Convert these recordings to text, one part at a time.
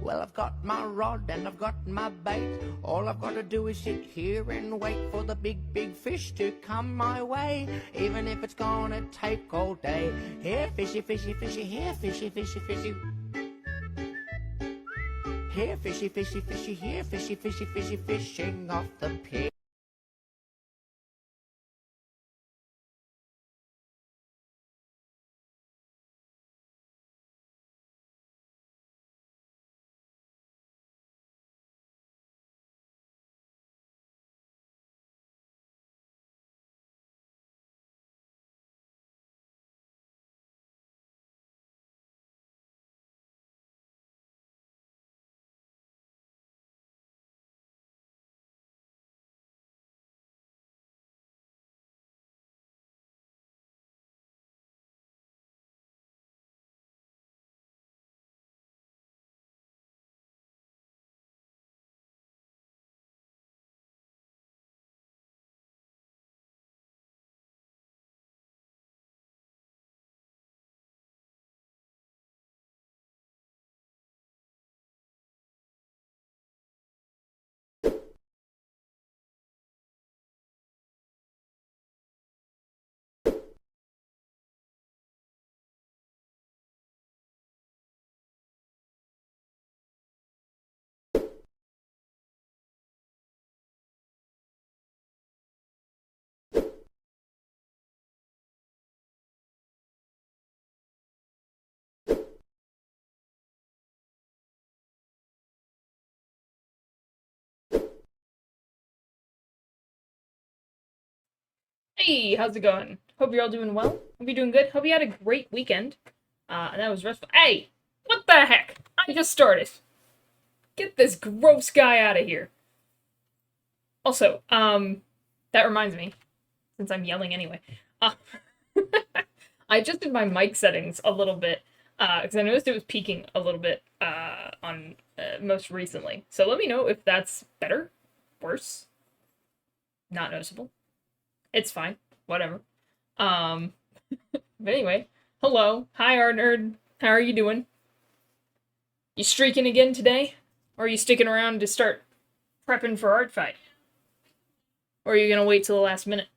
Well, I've got my rod and I've got my bait. All I've got to do is sit here and wait for the big, big fish to come my way, even if it's gonna take all day. Here, fishy, fishy, fishy, here, fishy, fishy, fishy. Here, fishy, fishy, fishy, here, fishy, fishy, fishy, fishing off the pier. Hey, how's it going? Hope you're all doing well. Hope you're doing good. Hope you had a great weekend. And that was restful. Hey! What the heck? I just started. Get this gross guy out of here. Also, that reminds me, since I'm yelling anyway, I adjusted my mic settings a little bit, because I noticed it was peaking a little bit, on, most recently. So let me know if that's better, worse, not noticeable. It's fine. Whatever. But anyway, hello. Hi, Art Nerd. How are you doing? You streaking again today? Or are you sticking around to start prepping for Art Fight? Or are you gonna wait till the last minute?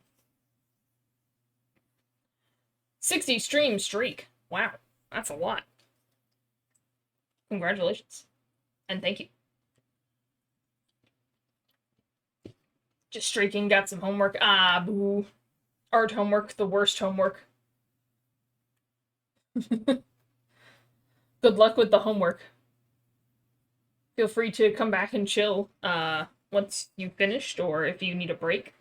60 stream streak. Wow. That's a lot. Congratulations. And thank you. Just streaking, got some homework. Ah, boo. Art homework, the worst homework. Good luck with the homework. Feel free to come back and chill once you've finished, or if you need a break.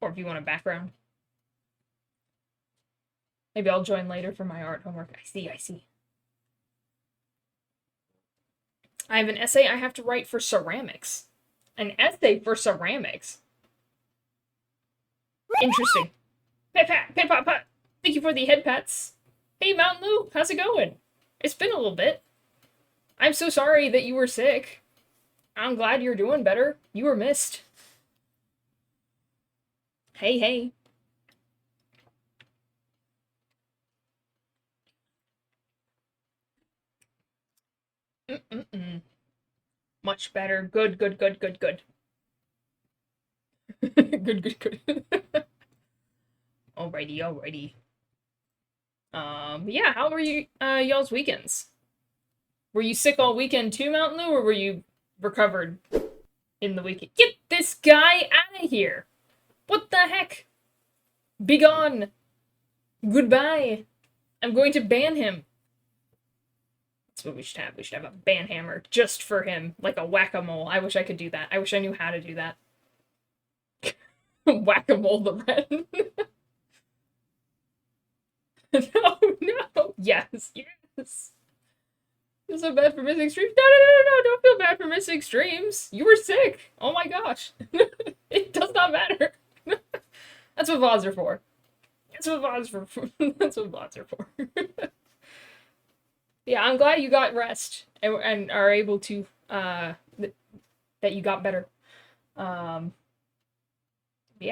Or if you want a background. Maybe I'll join later for my art homework. I see. I have an essay I have to write for ceramics. An essay for ceramics. Interesting. Pat pat, pat pat pat. Thank you for the head pats. Hey Mountain Lou, how's it going? It's been a little bit. I'm so sorry that you were sick. I'm glad you're doing better. You were missed. Hey. Much better. Good. Good. Alrighty. Yeah, how were you, y'all's weekends? Were you sick all weekend too, Mountain Lou, or were you recovered in the weekend? Get this guy out of here! What the heck? Be gone! Goodbye! I'm going to ban him. That's what we should have. We should have a ban hammer just for him, like a whack-a-mole. I wish I could do that. I wish I knew how to do that. Whack-a-mole the red. No. Yes. Feel so bad for missing streams. No. Don't feel bad for missing streams. You were sick. Oh my gosh. It does not matter. That's what VODs are for. That's what VODs are for. Yeah, I'm glad you got rest and are able to, that you got better. Yeah.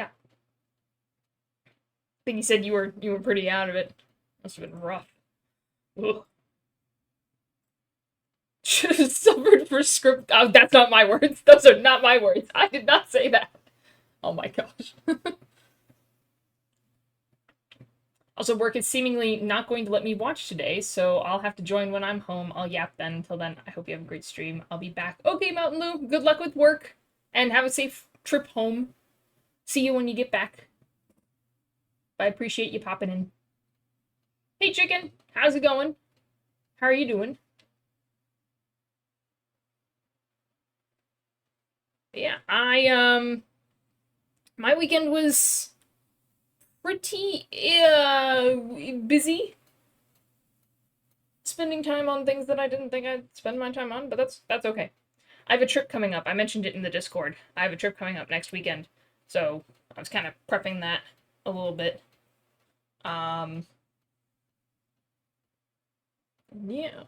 I think you said you were pretty out of it. Must have been rough. Ugh. Should have suffered for script. Oh, that's not my words. Those are not my words. I did not say that. Oh my gosh. Also, work is seemingly not going to let me watch today, so I'll have to join when I'm home. I'll yap then. Until then, I hope you have a great stream. I'll be back. Okay, Mountain Lou, good luck with work, and have a safe trip home. See you when you get back. I appreciate you popping in. Hey, Chicken, how's it going? How are you doing? Yeah, my weekend was pretty busy, spending time on things that I didn't think I'd spend my time on, but that's okay. I have a trip coming up. I mentioned it in the Discord. I have a trip coming up next weekend, so I was kind of prepping that a little bit. Yeah.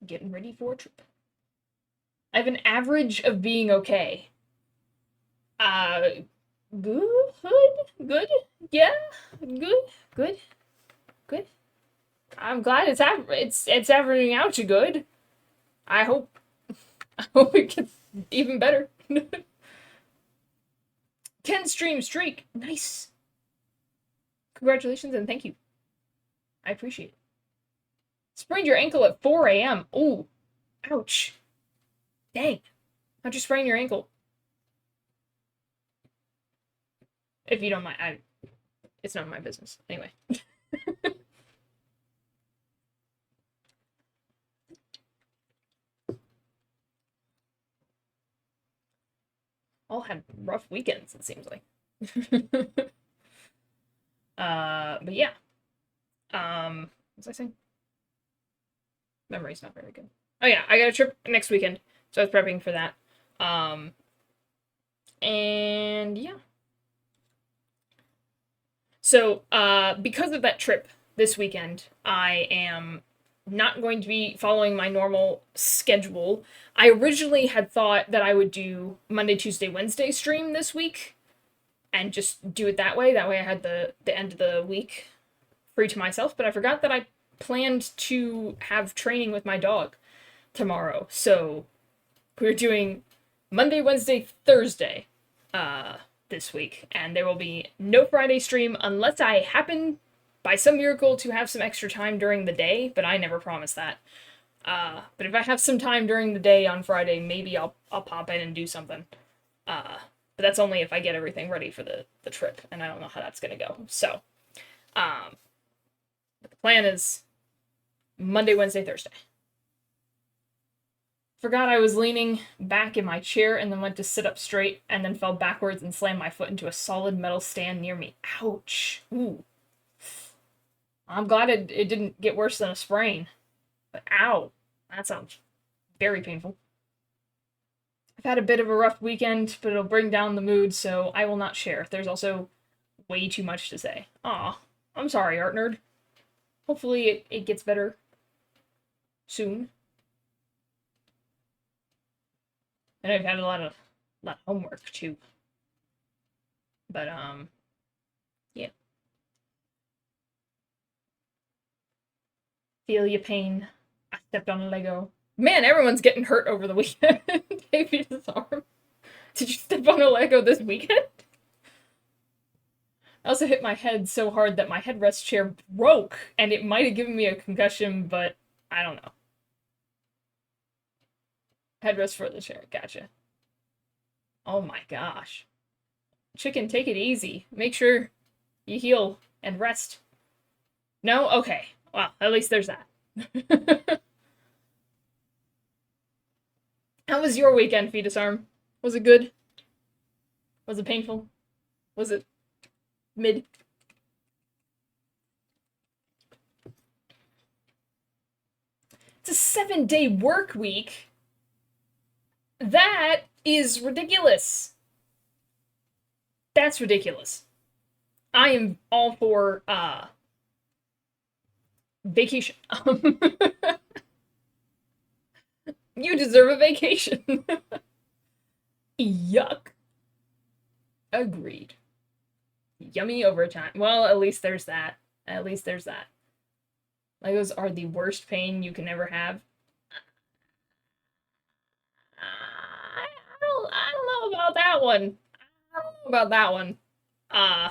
Getting ready for a trip. I have an average of being okay. Good, yeah, good. I'm glad it's averaging out to good. I hope it gets even better. 10 stream streak, nice. Congratulations and thank you. I appreciate it. Sprained your ankle at 4 a.m. Ooh, ouch. Dang, how'd you sprain your ankle? If you don't mind, it's none of my business. Anyway. All had rough weekends, it seems like. But yeah. What was I saying? Memory's not very good. Oh yeah, I got a trip next weekend, so I was prepping for that. And yeah. So, because of that trip this weekend, I am not going to be following my normal schedule. I originally had thought that I would do Monday, Tuesday, Wednesday stream this week and just do it that way. That way I had the end of the week free to myself, but I forgot that I planned to have training with my dog tomorrow. So we're doing Monday, Wednesday, Thursday this week, and there will be no Friday stream unless I happen by some miracle to have some extra time during the day, but I never promise that. But if I have some time during the day on Friday, maybe I'll pop in and do something. But that's only if I get everything ready for the trip, and I don't know how that's gonna go. So, the plan is Monday, Wednesday, Thursday. Forgot I was leaning back in my chair and then went to sit up straight and then fell backwards and slammed my foot into a solid metal stand near me. Ouch. Ooh. I'm glad it didn't get worse than a sprain. But ow. That sounds very painful. I've had a bit of a rough weekend, but it'll bring down the mood, so I will not share. There's also way too much to say. Aw. I'm sorry, Art Nerd. Hopefully it gets better soon. And I've had a lot of homework too. But yeah. Feel your pain. I stepped on a Lego. Man, everyone's getting hurt over the weekend. David's arm. Did you step on a Lego this weekend? I also hit my head so hard that my headrest chair broke, and it might have given me a concussion, but I don't know. Headrest for the chair, gotcha. Oh my gosh. Chicken, take it easy. Make sure you heal and rest. No? Okay. Well, at least there's that. How was your weekend, Fetus Arm? Was it good? Was it painful? Was it mid? It's a 7-day work week. That is ridiculous. That's ridiculous. I am all for vacation. You deserve a vacation. Yuck. Agreed. Yummy overtime. Well, at least there's that. At least there's that. Legos are the worst pain you can ever have. I don't know about that one. I don't know about that one. Uh,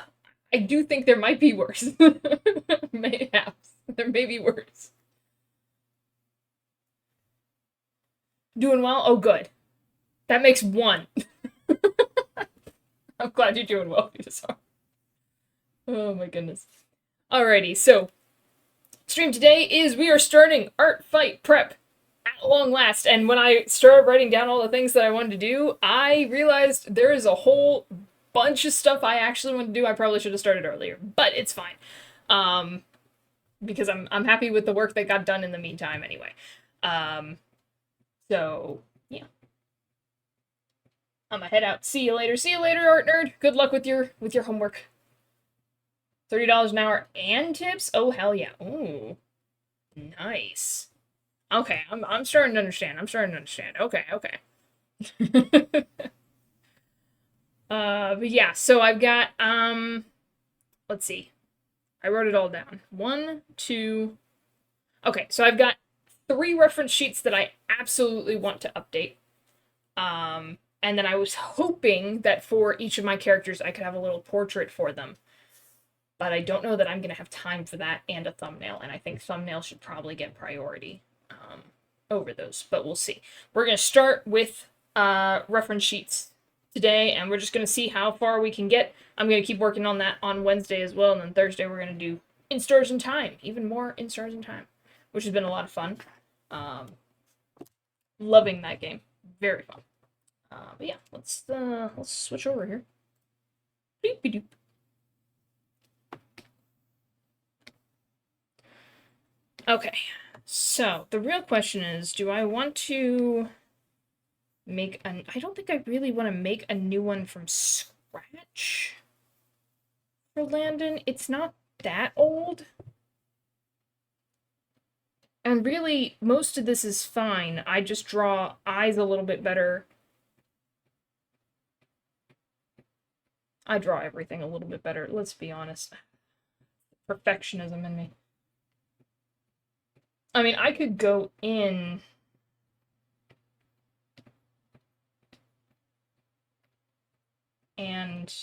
I do think there might be worse. Mayhaps. There may be worse. Doing well? Oh, good. That makes one. I'm glad you're doing well, Peter. Oh my goodness. Alrighty, so stream today is we are starting Art Fight Prep at long last. And when I started writing down all the things that I wanted to do, I realized there is a whole bunch of stuff I actually want to do. I probably should have started earlier, but it's fine. Because I'm happy with the work that got done in the meantime anyway. So yeah. I'm gonna head out. See you later. See you later, art nerd. Good luck with your homework. $30 an hour and tips? Oh hell yeah. Ooh. Nice. Okay, I'm starting to understand. I'm starting to understand. Okay, okay. But yeah, so I've got let's see. I wrote it all down. 1, 2. Okay, so I've got 3 reference sheets that I absolutely want to update. And then I was hoping that for each of my characters I could have a little portrait for them. But I don't know that I'm going to have time for that and a thumbnail, and I think thumbnail should probably get priority over those, but we'll see. We're going to start with reference sheets today, and we're just going to see how far we can get. I'm going to keep working on that on Wednesday as well, and then Thursday we're going to do In Stars in Time, even more In Stars in Time, which has been a lot of fun. Loving that game. Very fun. But yeah, let's switch over here. Doop-a-doop. Okay, so the real question is, do I want to make an... I don't think I really want to make a new one from scratch for Landon. It's not that old. And really, most of this is fine. I just draw eyes a little bit better. I draw everything a little bit better, let's be honest. Perfectionism in me. I mean, I could go in and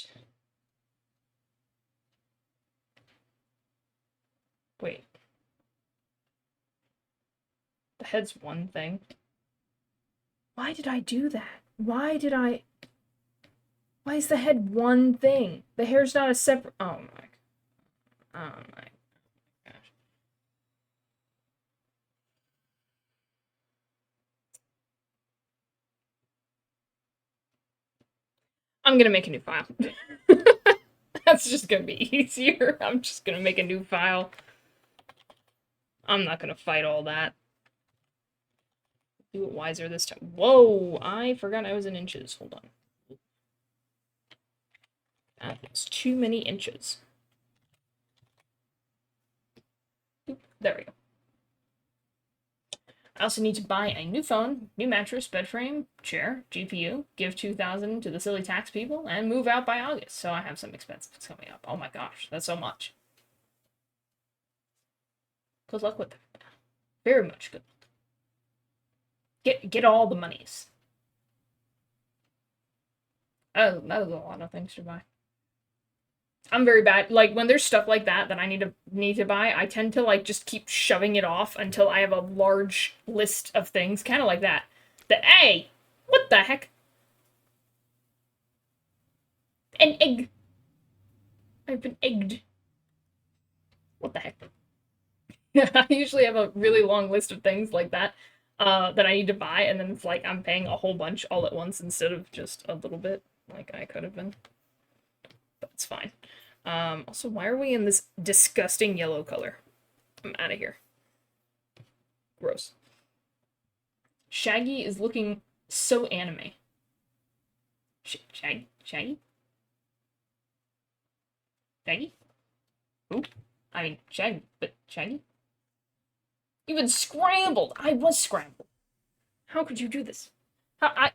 wait. The head's one thing. Why did I do that? Why is the head one thing? The hair's not a separate... Oh my gosh. I'm gonna make a new file. That's just gonna be easier. I'm just gonna make a new file. I'm not gonna fight all that. Do it wiser this time. Whoa! I forgot I was in inches. Hold on. That is too many inches. Oop, there we go. I also need to buy a new phone, new mattress, bed frame, chair, GPU, give $2,000 to the silly tax people, and move out by August. So I have some expenses coming up. Oh my gosh, that's so much. Good luck with that. Very much good. Get all the monies. Oh, that was a lot of things to buy. I'm very bad. Like, when there's stuff like that I need to buy, I tend to, like, just keep shoving it off until I have a large list of things. Kind of like that. Hey! What the heck? An egg. I've been egged. What the heck? I usually have a really long list of things like that that I need to buy, and then it's like I'm paying a whole bunch all at once instead of just a little bit, like I could have been. But it's fine. Also, why are we in this disgusting yellow color? I'm out of here. Gross. Shaggy is looking so anime. Shaggy? Shaggy? Shaggy? Ooh. I mean, Shaggy, but Shaggy? Even scrambled! I was scrambled. How could you do this? I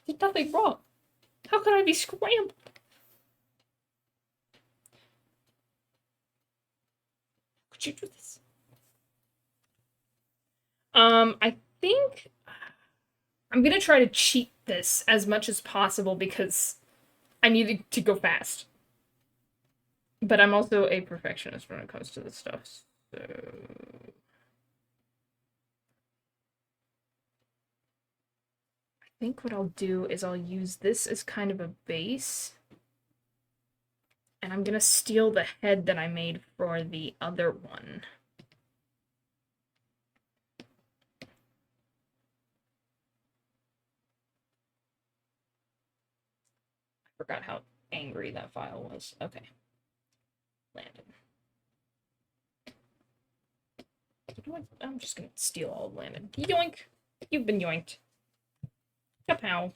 did nothing wrong. How could I be scrambled? Could you do this? I think I'm gonna try to cheat this as much as possible because I need to go fast. But I'm also a perfectionist when it comes to this stuff. So I think what I'll do is I'll use this as kind of a base. And I'm gonna steal the head that I made for the other one. I forgot how angry that file was. Okay. Landon. I'm just gonna steal all of Landon. Yoink! You've been yoinked. Kapow.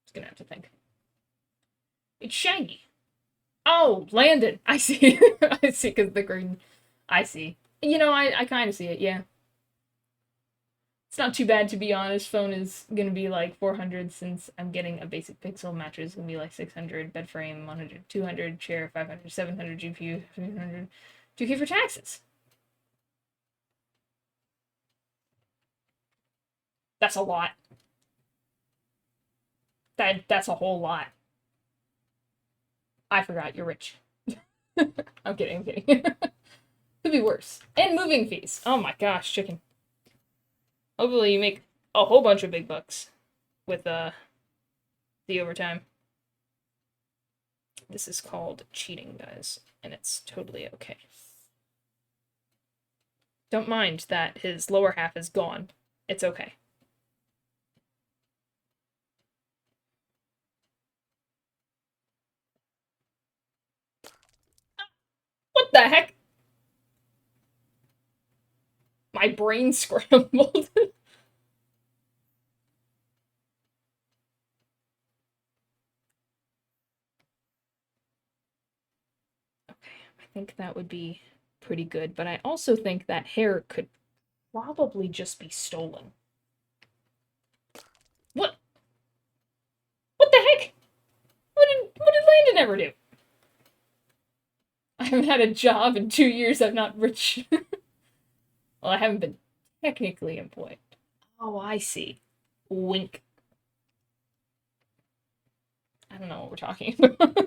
Just gonna have to think. It's Shaggy. Oh, Landon! I see. I see, because the green. I see. You know, I kind of see it, yeah. It's not too bad, to be honest. Phone is gonna be like 400 since I'm getting a basic pixel. Mattress is gonna be like 600. Bed frame 100, 200. Chair 500, 700. GPU 300. 2K for taxes. That's a lot. That's a whole lot. I forgot you're rich. I'm kidding. I'm kidding. Could be worse. And moving fees. Oh my gosh, chicken. Hopefully you make a whole bunch of big bucks with the overtime. This is called cheating, guys, and it's totally okay. Don't mind that his lower half is gone. It's okay. What the heck? My brain scrambled. I think that would be pretty good, but I also think that hair could probably just be stolen. What? What the heck? What did Landon ever do? I haven't had a job in 2 years. I'm not rich. Well, I haven't been technically employed. Oh, I see. Wink. I don't know what we're talking about.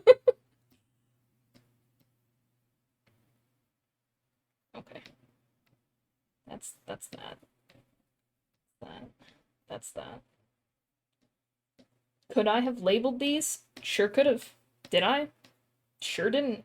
Okay. That's that. That. That's that. Could I have labeled these? Sure could have. Did I? Sure didn't.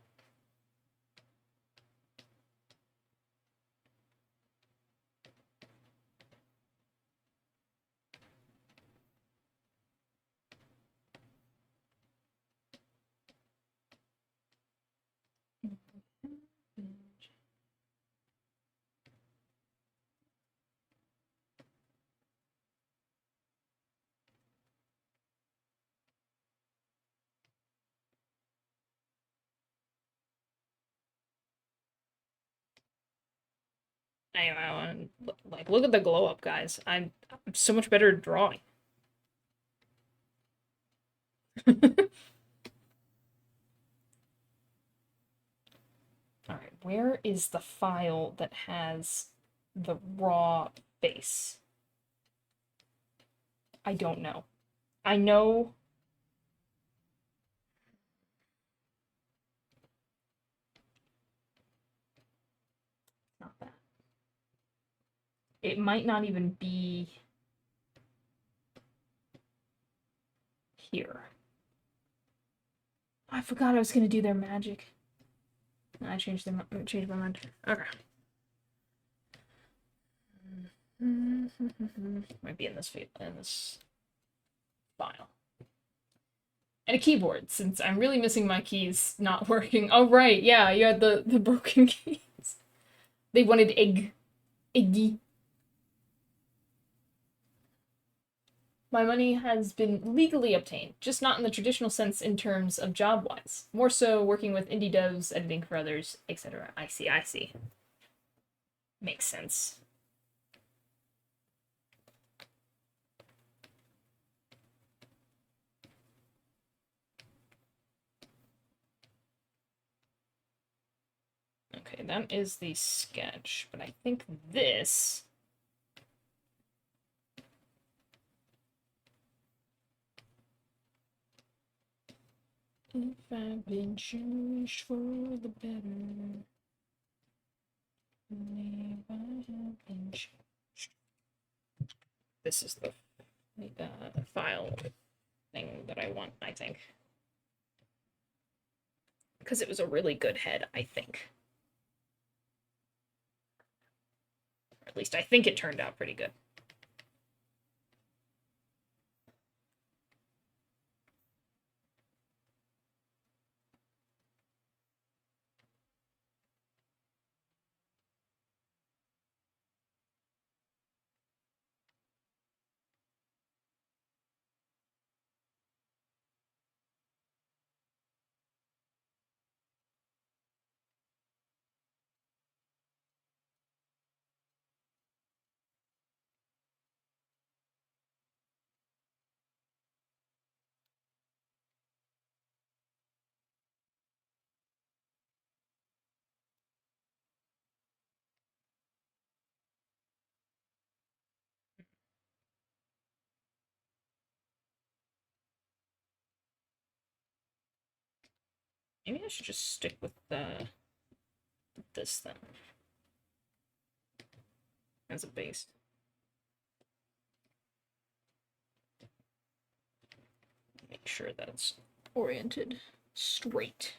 Anyway, I want like look at the glow up, guys. I'm so much better at drawing. Alright, where is the file that has the raw face? I don't know. I know. Not that. It might not even be here. I forgot I was gonna do their magic. I changed my mind. Okay. Might be in this file. And a keyboard, since I'm really missing my keys not working. Oh right, yeah, you had the broken keys. They wanted eggy. My money has been legally obtained, just not in the traditional sense in terms of job-wise. More so working with indie devs, editing for others, etc. I see. Makes sense. Okay, that is the sketch, but I think this If I've been changed for the better, believe I have been changed. This is the file thing that I want, I think. Because it was a really good head, I think. Or at least I think it turned out pretty good. Maybe I should just stick with this then as a base. Make sure that's oriented straight.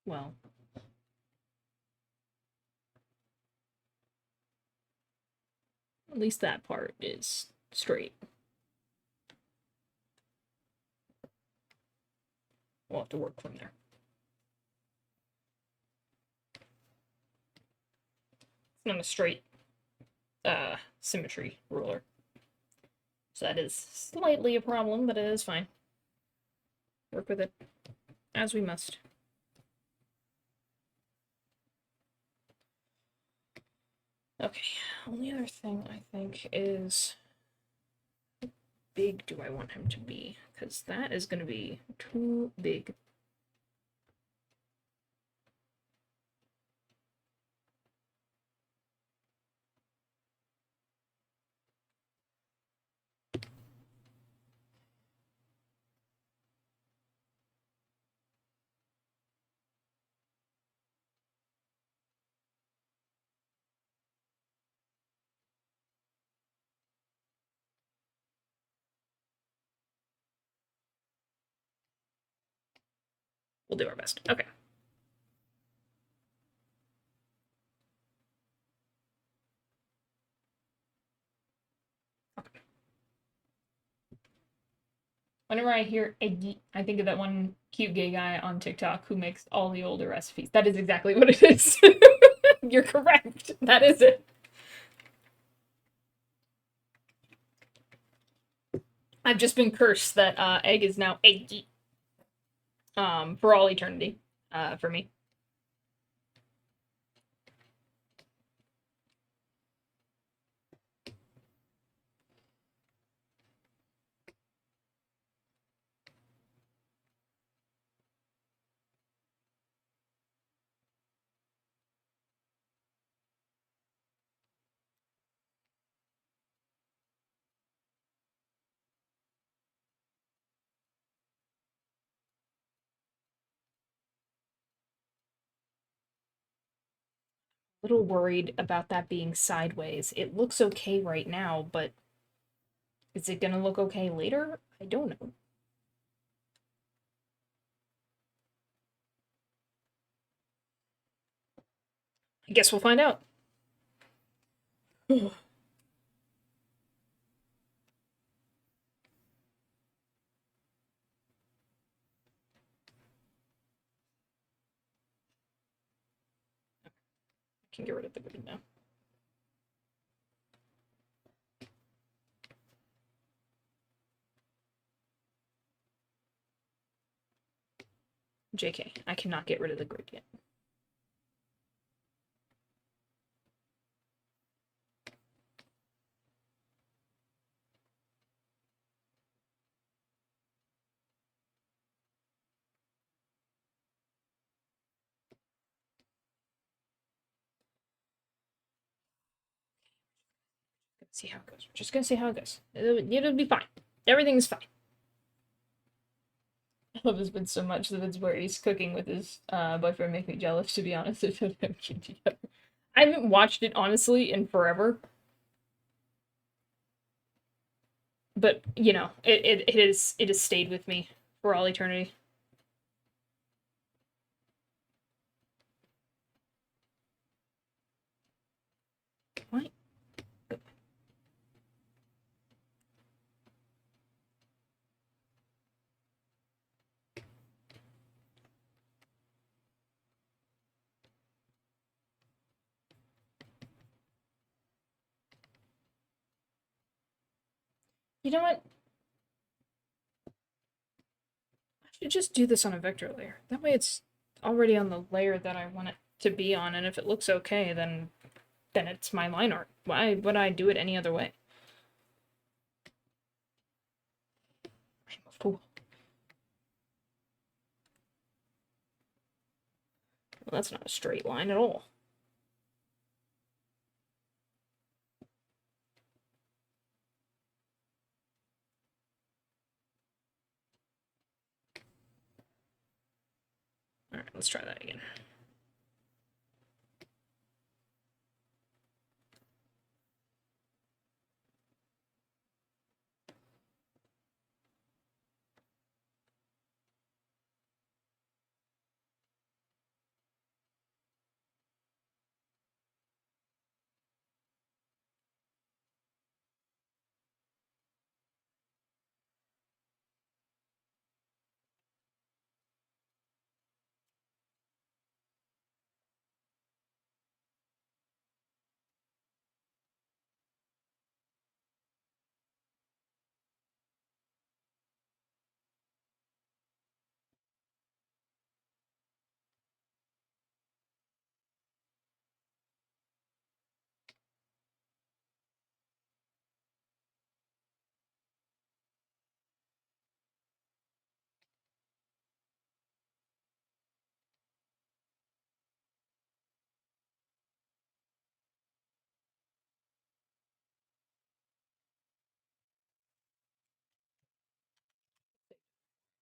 Well, at least that part is straight. We'll have to work from there. It's not a straight symmetry ruler. So that is slightly a problem, but it is fine. Work with it as we must. Okay, only other thing I think is how big do I want him to be? Because that is going to be too big. We'll do our best. Okay. Whenever I hear Eggy, I think of that one cute gay guy on TikTok who makes all the older recipes. That is exactly what it is. You're correct. That is it. I've just been cursed that egg is now Eggy. For all eternity. For me. Little worried about that being sideways. It looks okay right now, but is it gonna look okay later? I don't know. I guess we'll find out. I can get rid of the grid now. JK, I cannot get rid of the grid yet. See how it goes. We're just gonna see how it goes. It'll be fine. Everything's fine. I love this vid so much. The vids where he's cooking with his boyfriend make me jealous, to be honest. I haven't watched it, honestly, in forever. But, you know, it has stayed with me for all eternity. What? You know what? I should just do this on a vector layer. That way it's already on the layer that I want it to be on, and if it looks okay, then it's my line art. Why would I do it any other way? I'm a fool. Well, that's not a straight line at all. Alright, let's try that again.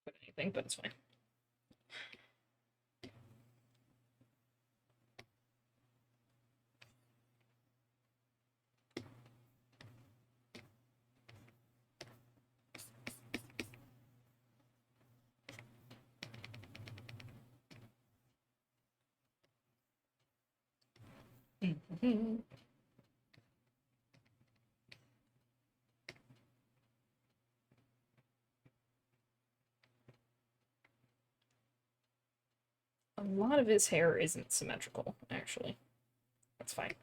Put anything, but it's fine. A lot of his hair isn't symmetrical, actually. That's fine.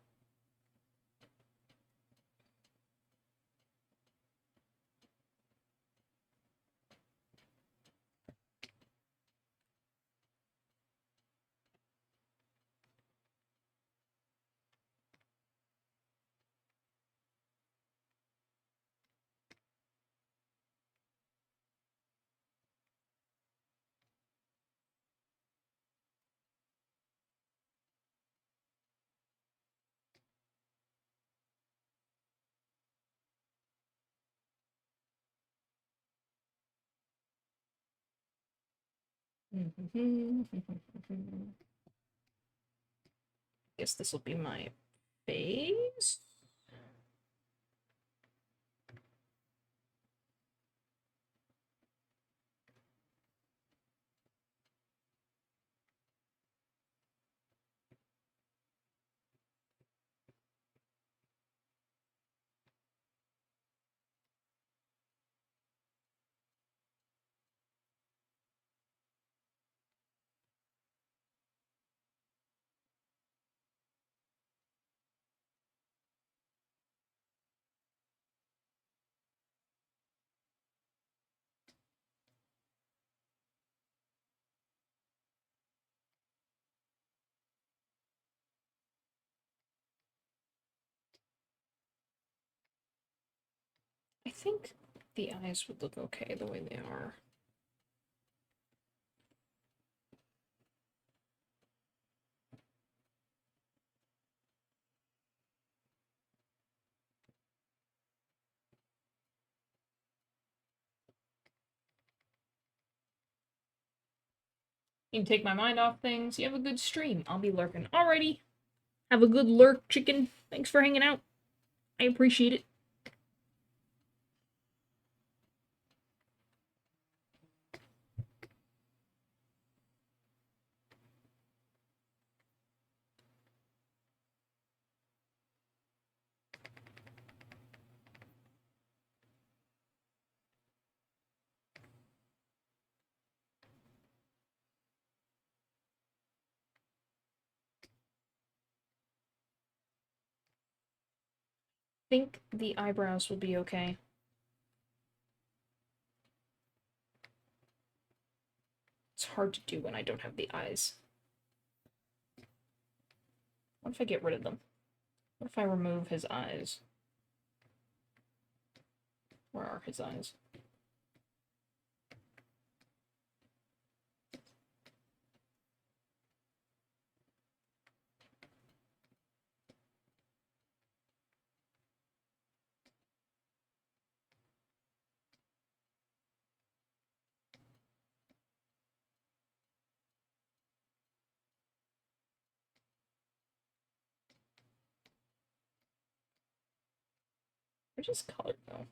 Guess this will be my face. think the eyes would look okay the way they are. You can take my mind off things. You have a good stream. I'll be lurking. Alrighty. Have a good lurk, chicken. Thanks for hanging out. I appreciate it. Think the eyebrows will be okay. It's hard to do when I don't have the eyes. What if I get rid of them? What if I remove his eyes? Where are his eyes? Where's his color go?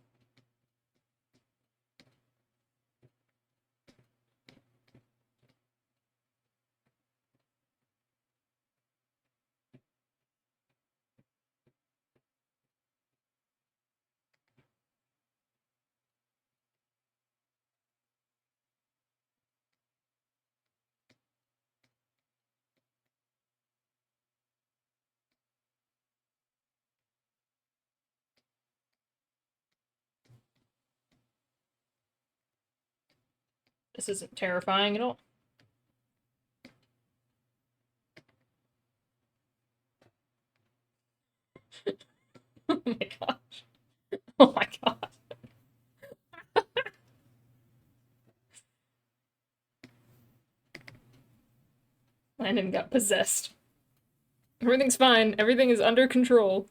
This isn't terrifying at all. Oh my gosh. Oh my god. Landon got possessed. Everything's fine. Everything is under control.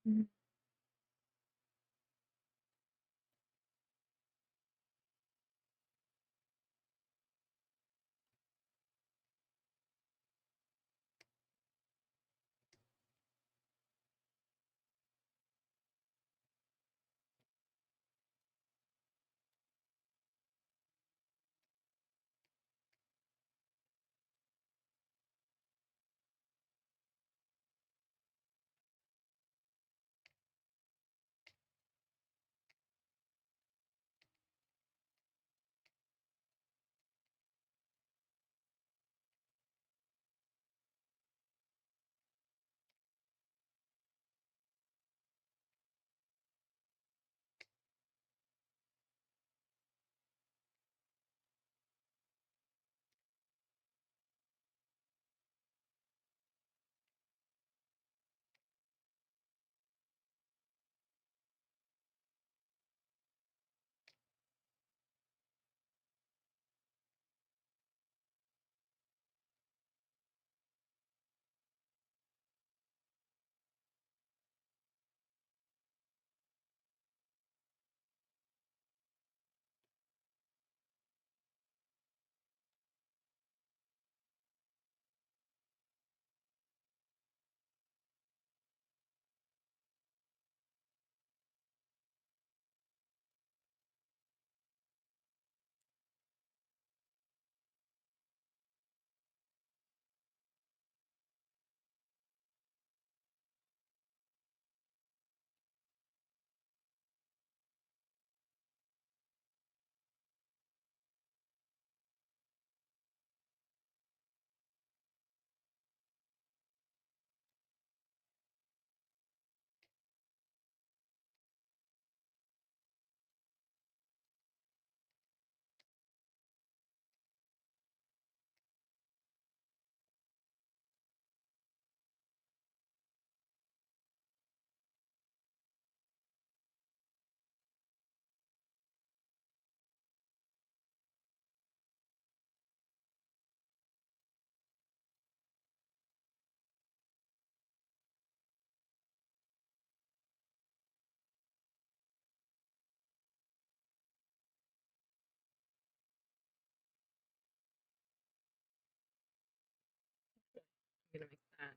Mhm. I'm gonna make that.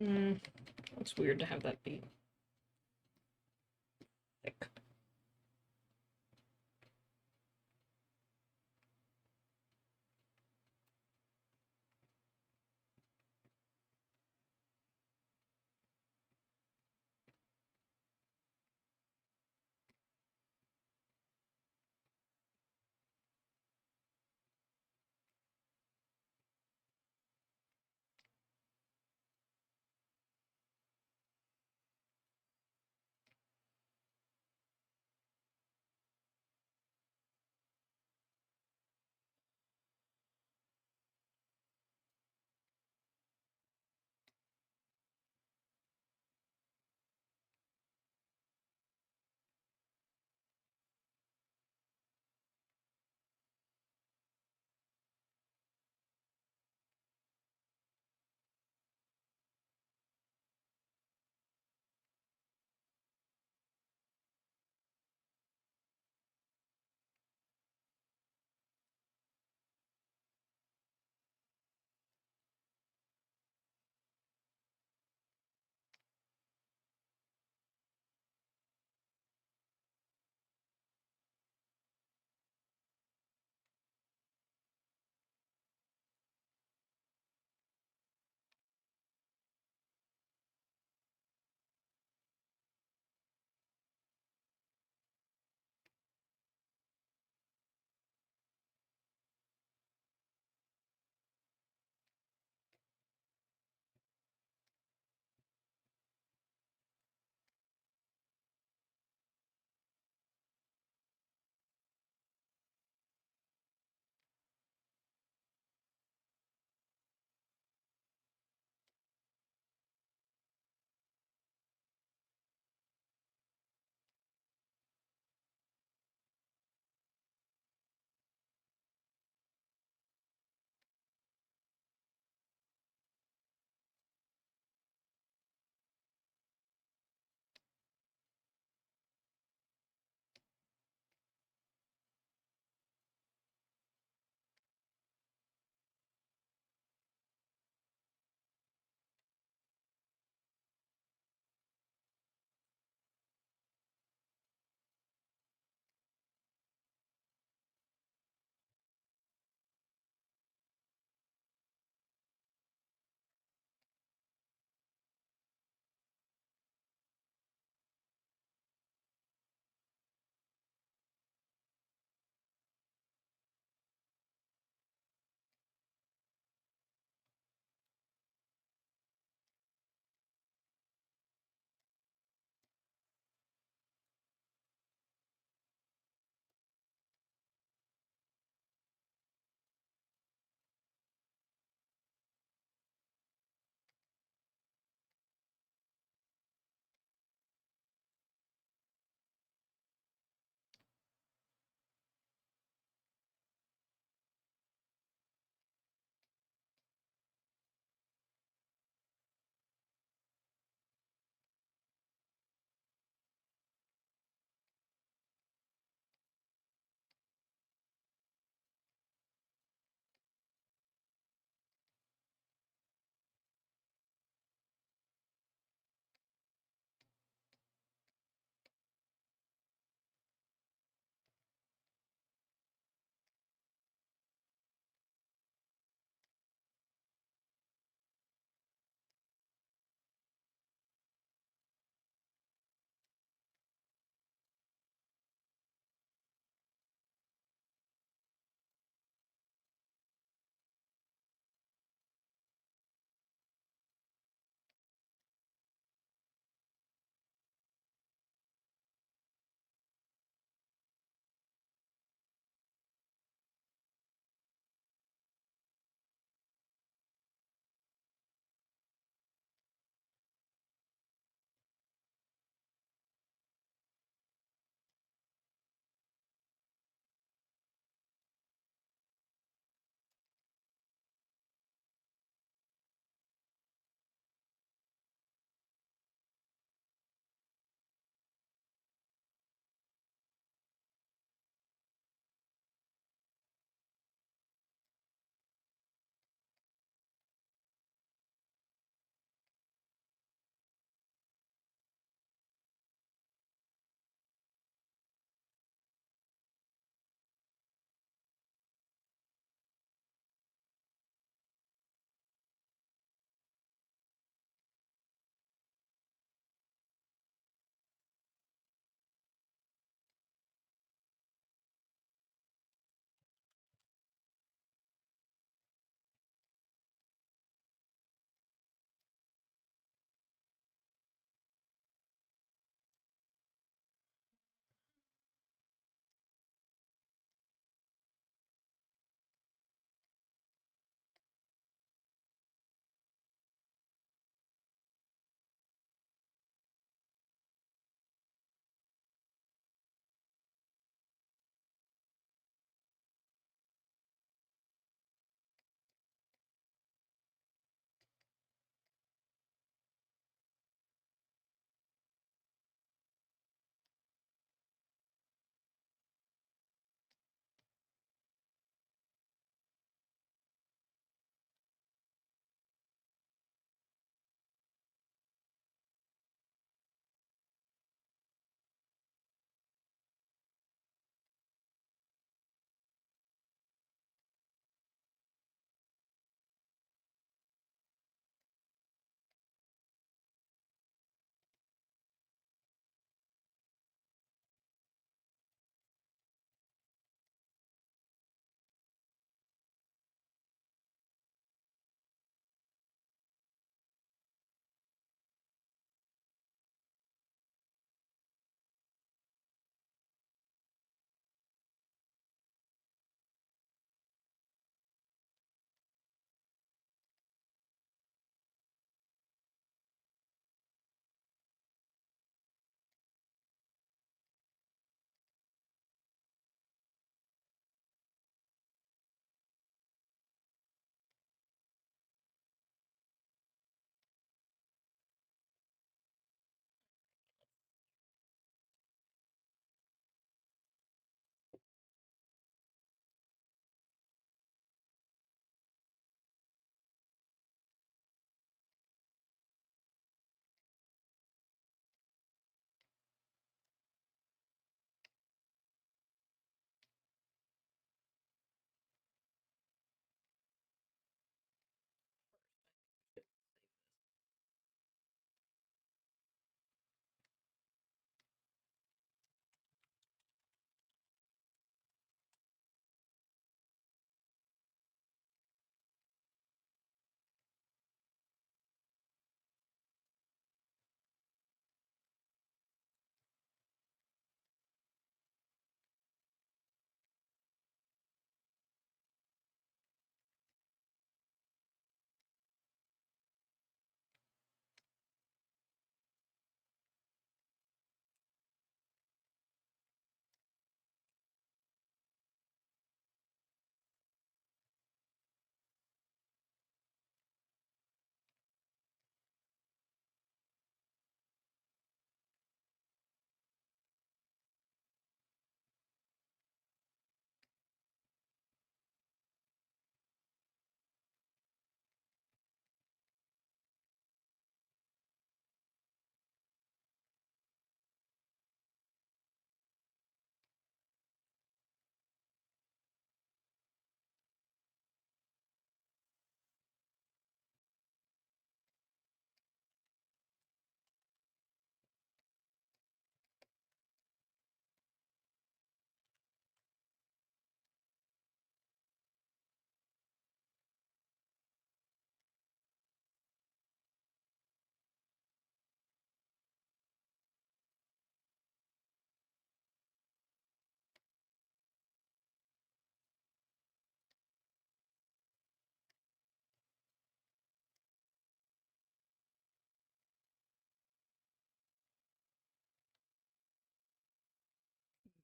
Mm, looks weird to have that be thick.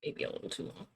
maybe a little too long.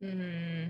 Hmm.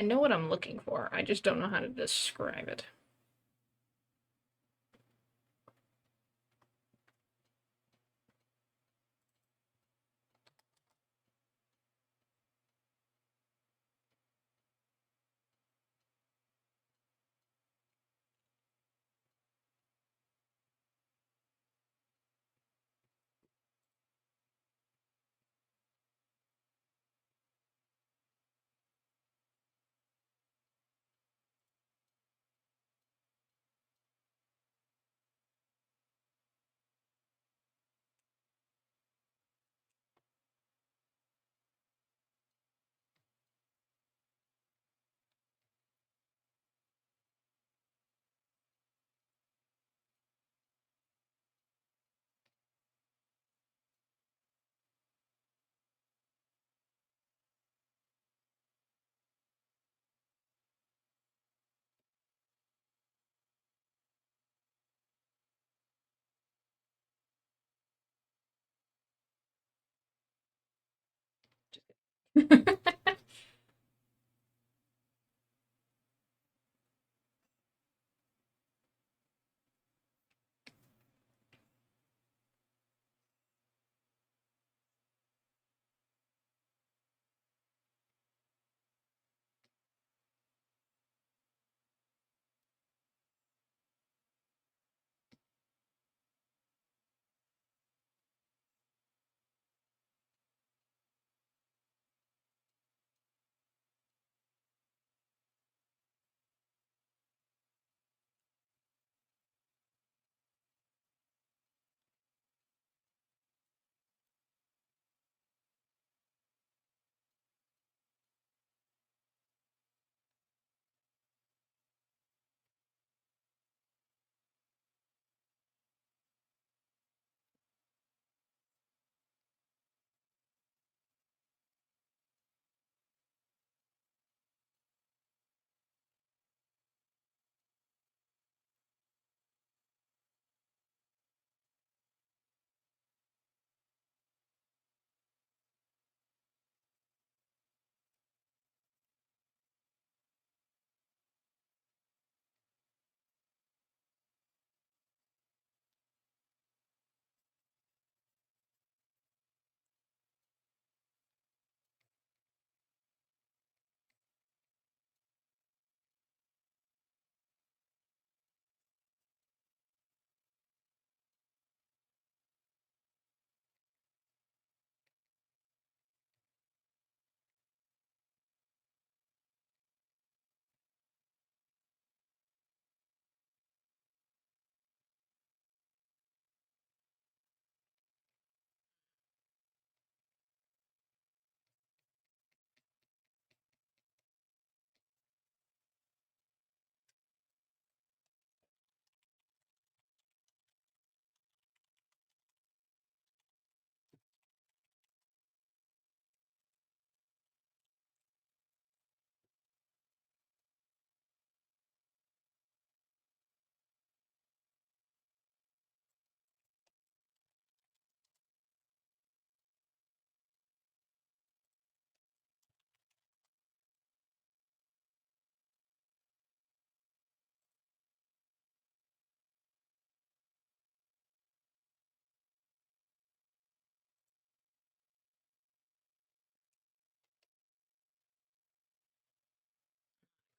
I know what I'm looking for. I just don't know how to describe it.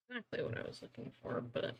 Exactly what I was looking for, but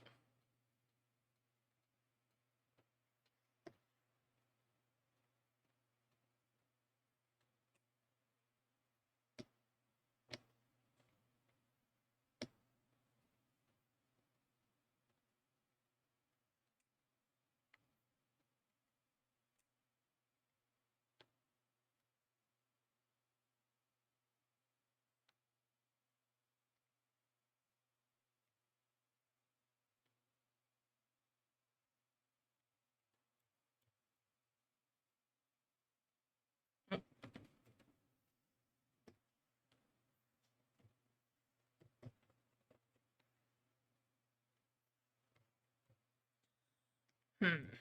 hmm.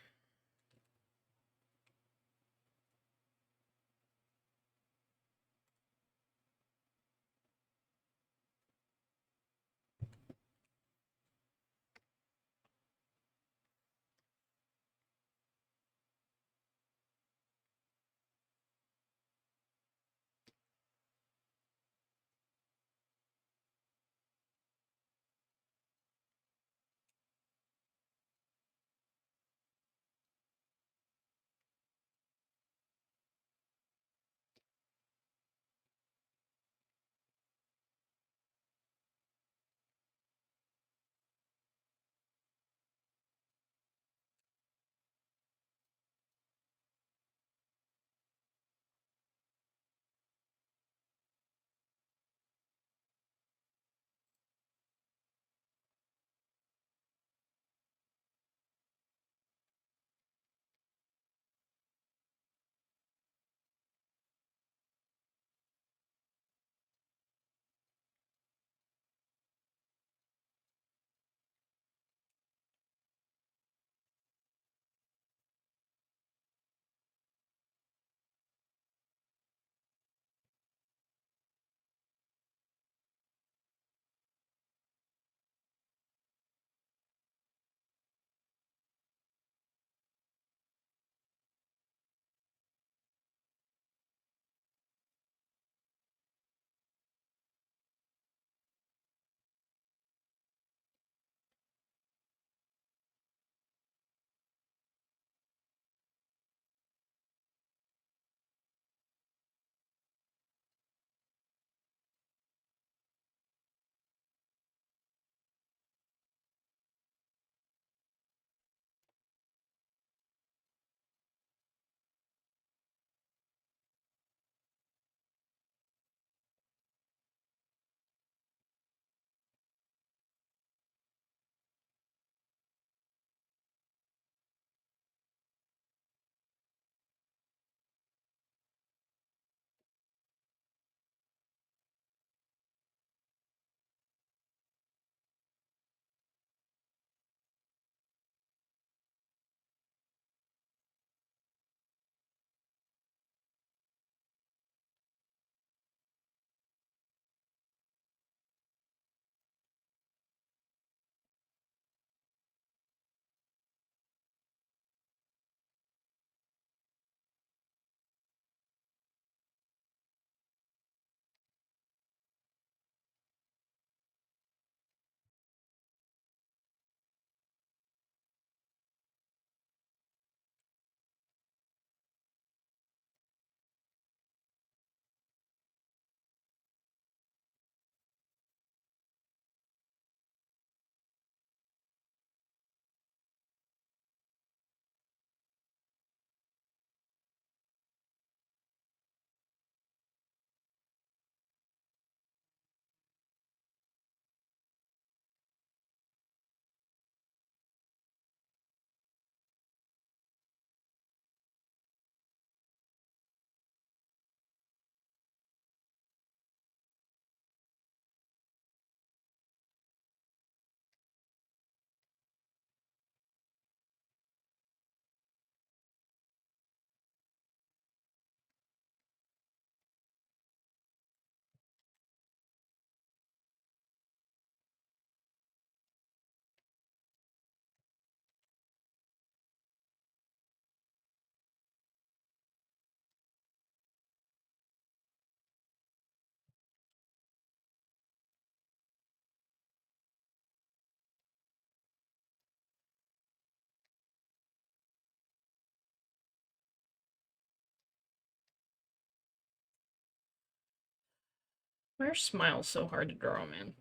Why are smiles so hard to draw, man?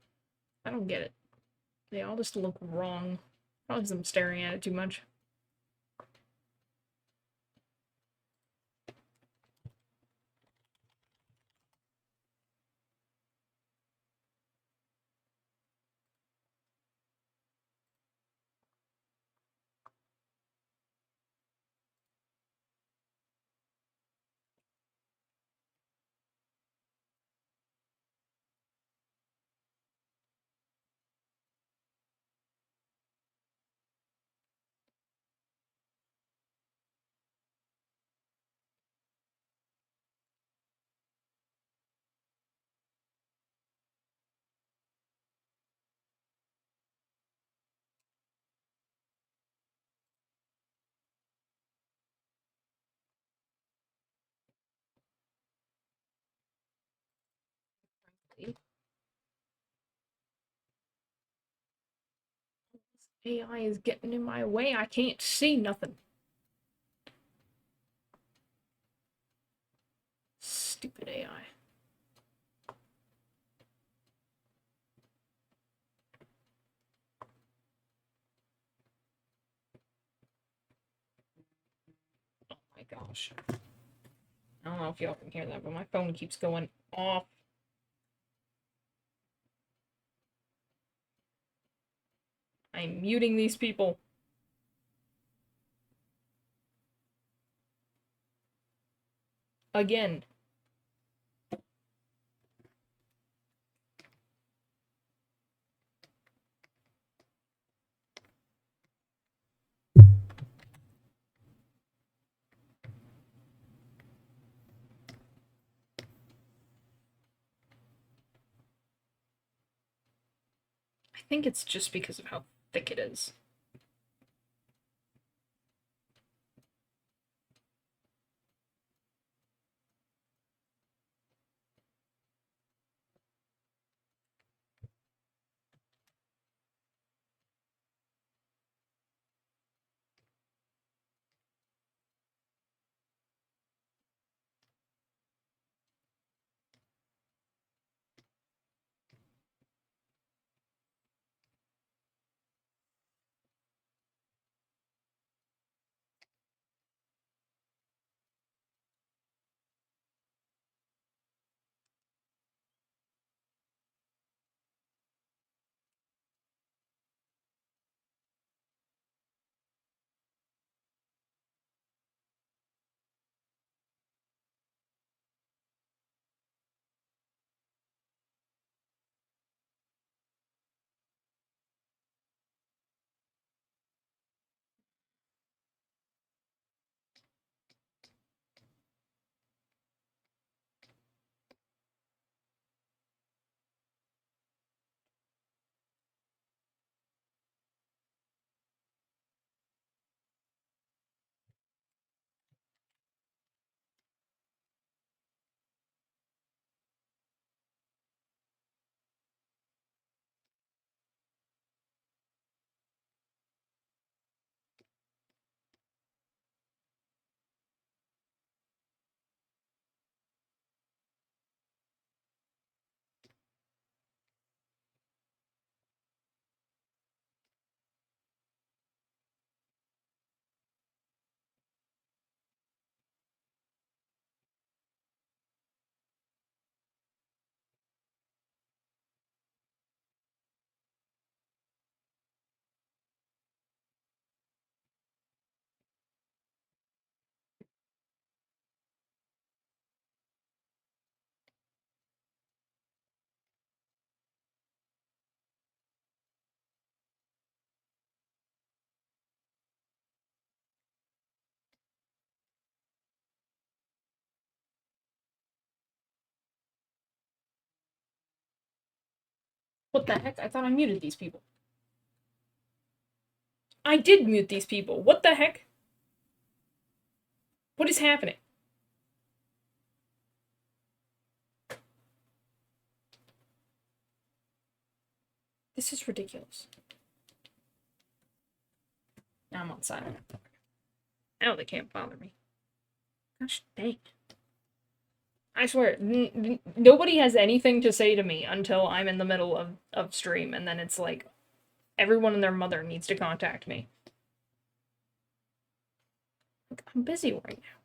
I don't get it. They all just look wrong. Probably because I'm staring at it too much. AI is getting in my way. I can't see nothing. Stupid AI. Oh my gosh. I don't know if y'all can hear that, but my phone keeps going off. I'm muting these people. Again. I think it's just because of how thick it is. What the heck? I thought I muted these people. I did mute these people. What the heck? What is happening? This is ridiculous. Now I'm on silent. Now they can't bother me. Gosh dang. I swear, nobody has anything to say to me until I'm in the middle of stream, and then it's like everyone and their mother needs to contact me. Like, I'm busy right now.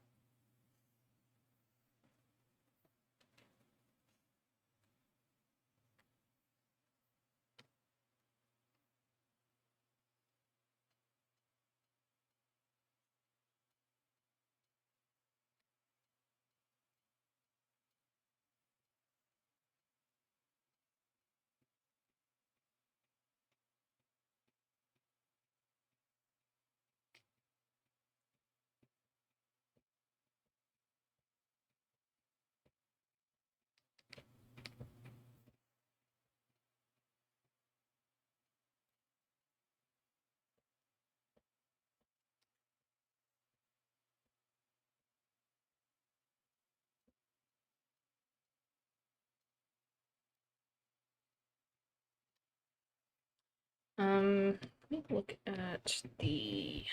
Let me look at the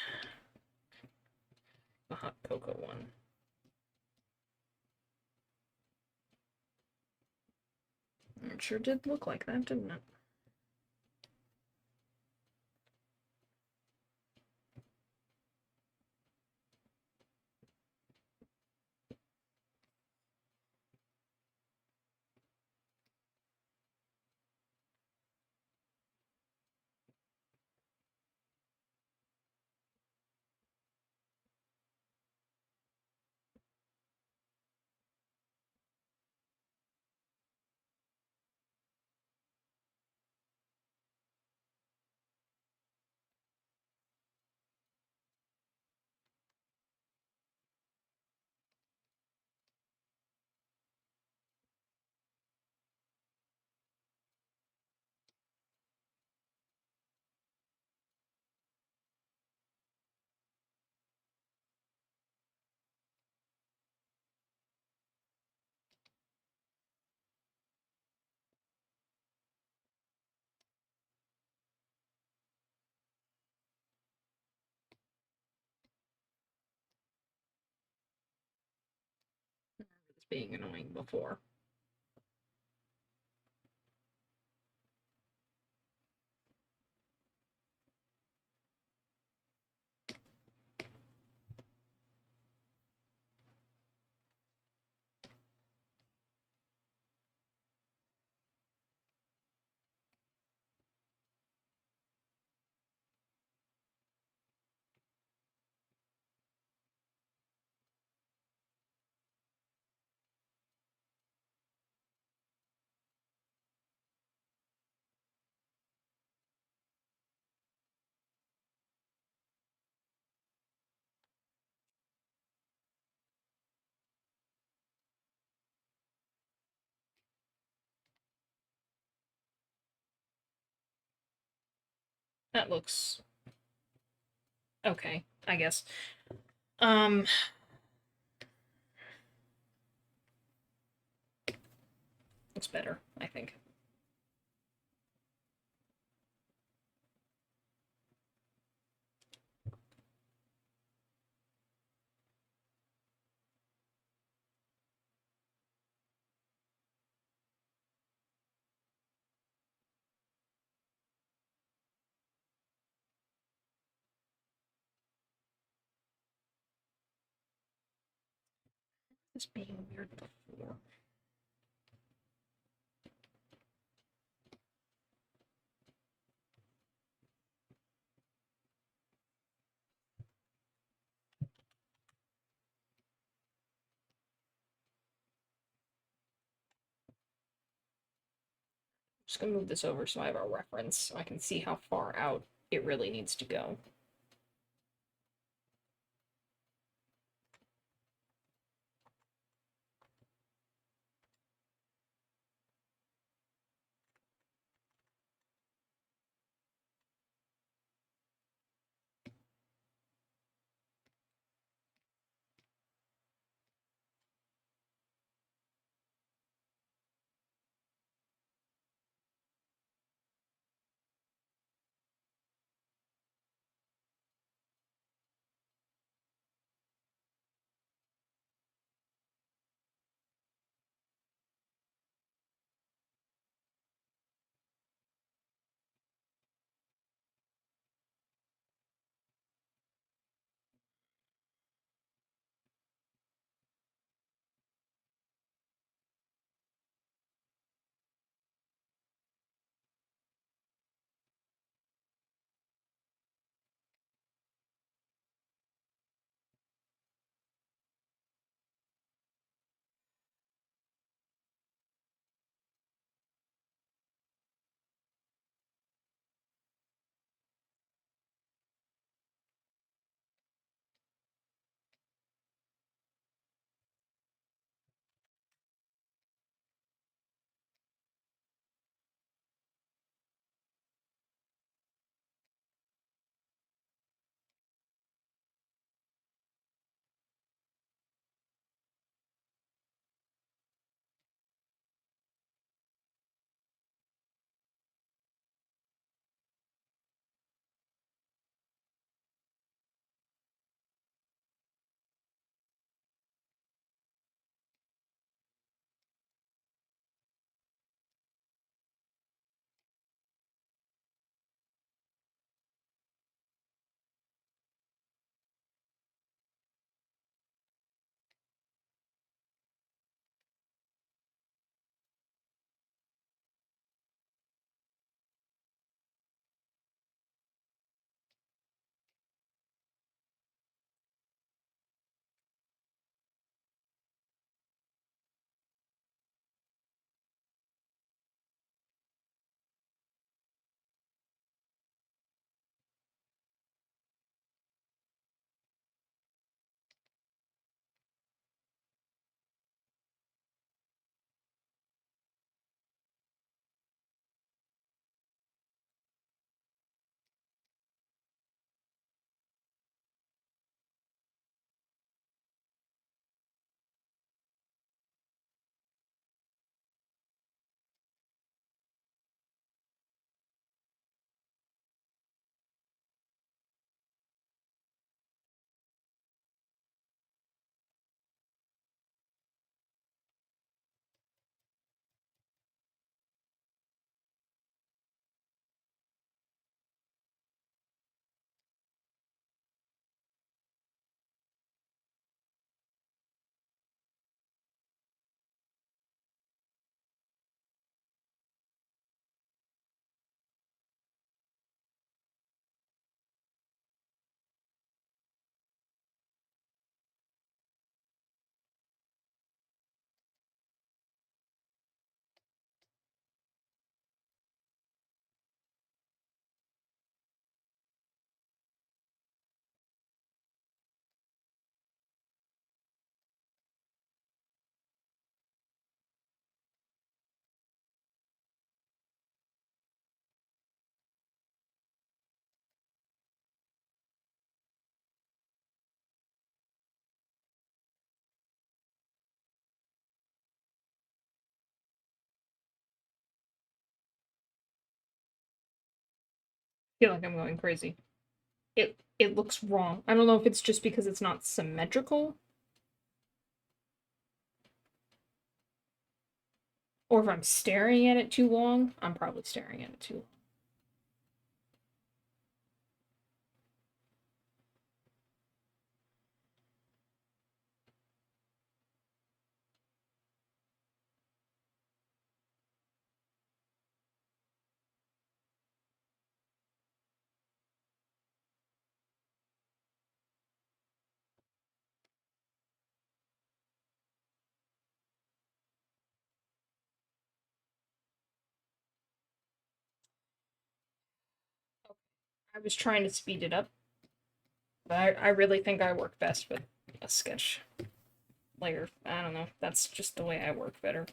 hot cocoa one. It sure did look like that, didn't it? I remember this being annoying before. That looks okay, I guess. Um, looks better, I think. This being weird before. Just gonna move this over so I have a reference so I can see how far out it really needs to go. feel like I'm going crazy. It looks wrong. I don't know if it's just because it's not symmetrical, or if I'm staring at it too long. I'm probably staring at it too long. I was trying to speed it up, but I really think I work best with a sketch layer. I don't know. That's just the way I work better.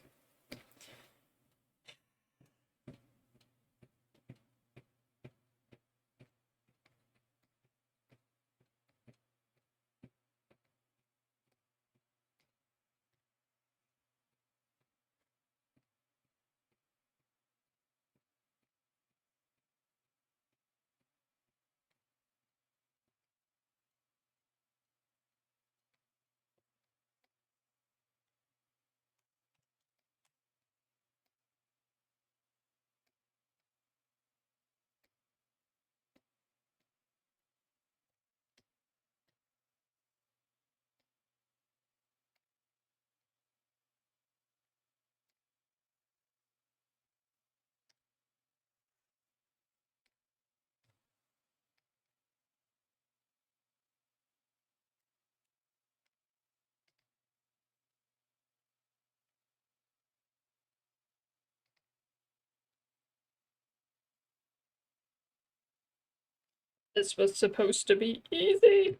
This was supposed to be easy.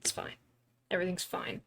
It's fine. Everything's fine.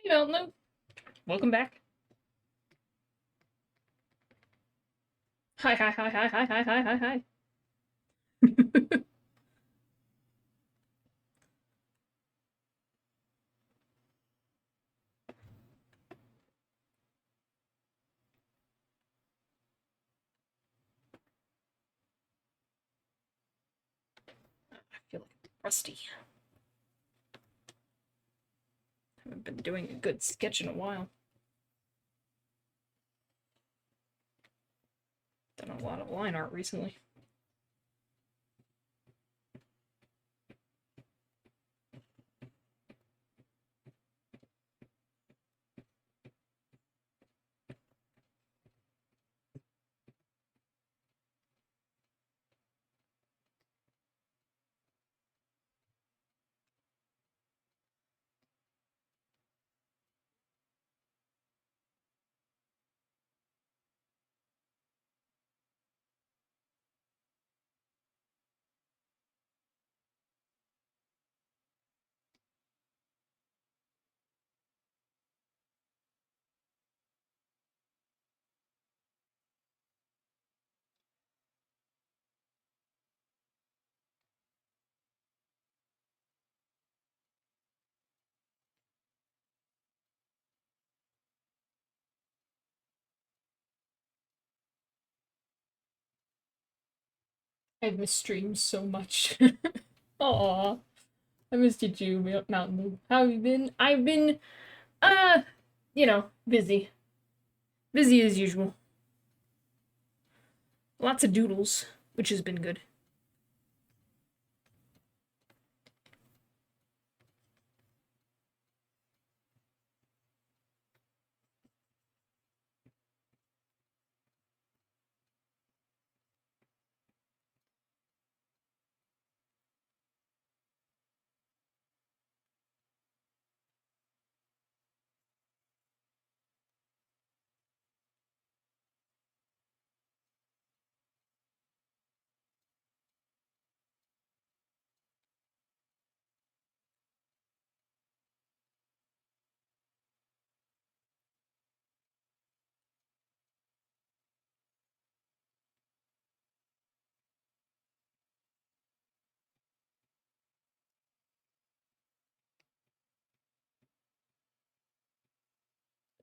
Hey, Melton. Welcome back. Hi, hi, hi, hi, hi, hi, hi, hi, hi. I feel like rusty. Haven't been doing a good sketch in a while. Done a lot of line art recently. I've missed streams so much. Aw. I missed you too, Mountain. How have you been? I've been, uh, busy. Busy as usual. Lots of doodles, which has been good.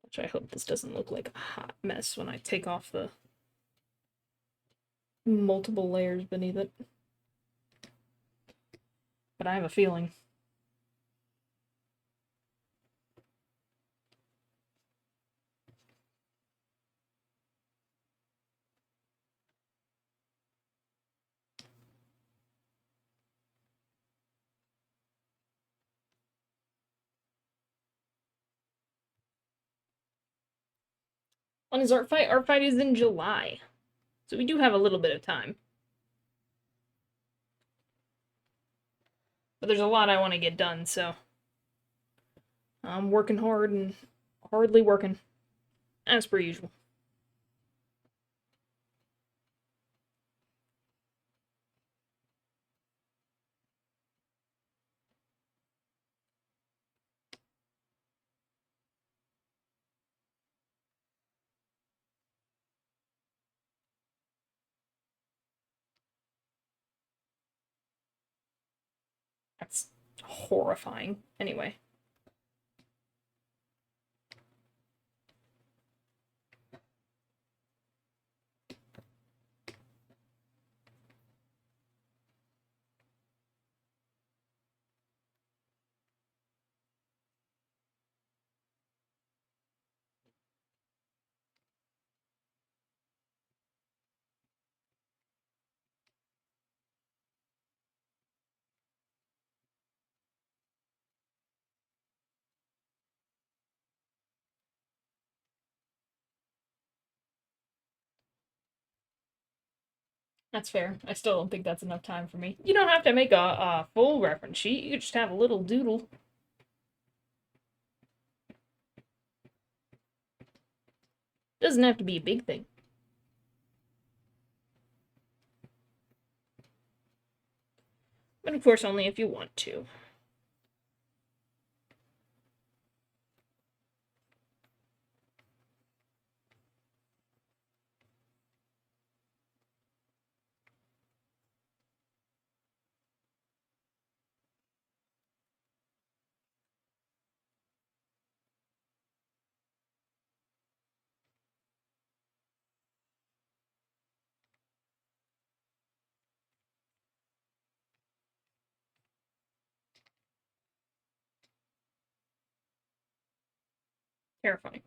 Which I hope this doesn't look like a hot mess when I take off the multiple layers beneath it. But I have a feeling. When is Art Fight? Art Fight is in July. So we do have a little bit of time. But there's a lot I want to get done, so I'm working hard and hardly working, as per usual. That's horrifying. Anyway. That's fair. I still don't think that's enough time for me. You don't have to make a full reference sheet. You could just have a little doodle. Doesn't have to be a big thing. But of course, only if you want to. Terrifying.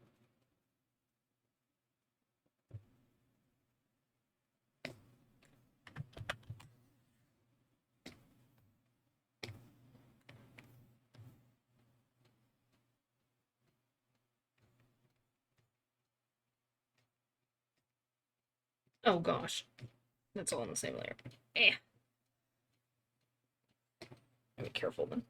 Oh gosh. That's all in the same layer. Eh. Be careful then.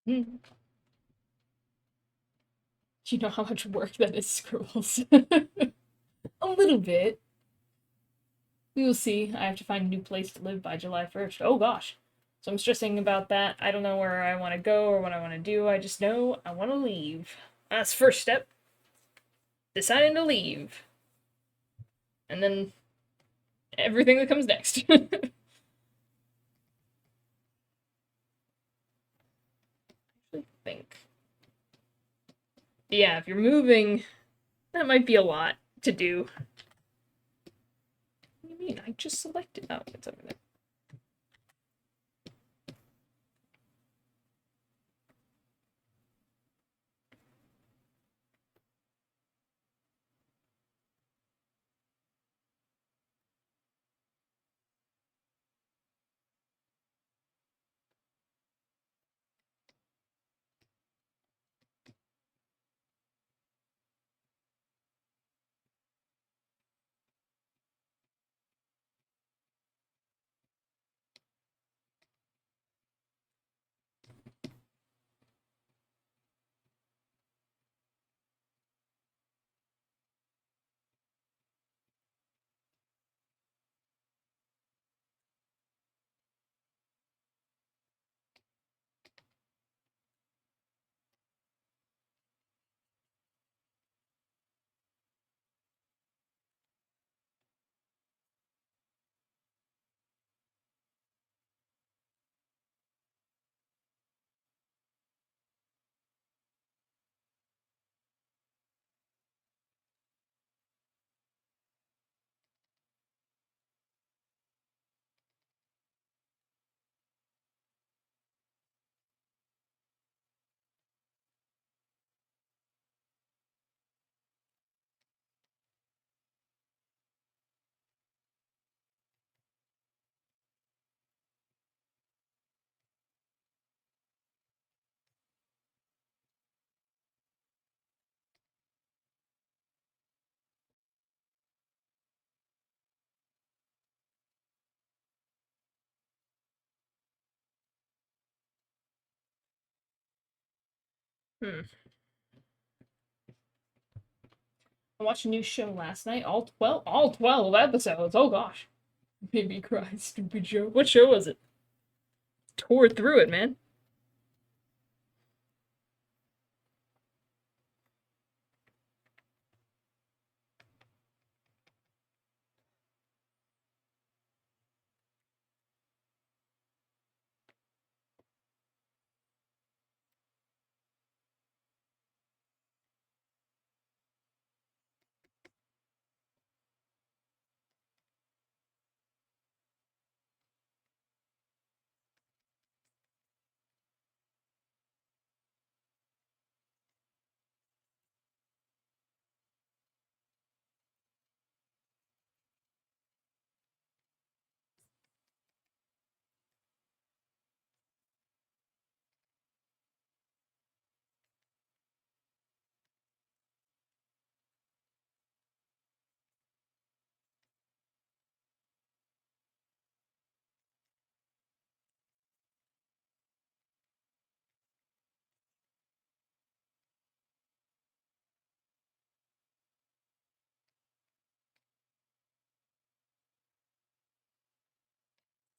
Hmm. You know how much work that is, Scribbles. A little bit. We will see. I have to find a new place to live by July 1st. Oh gosh. So I'm stressing about that. I don't know where I want to go or what I want to do. I just know I want to leave. That's first step. Deciding to leave. And then everything that comes next. I think. Yeah, if you're moving, that might be a lot to do. What do you mean? I just selected. Oh, it's over there. Hmm. I watched a new show last night. All 12 episodes. Oh gosh. Made me cry, stupid show. What show was it? Tore through it, man.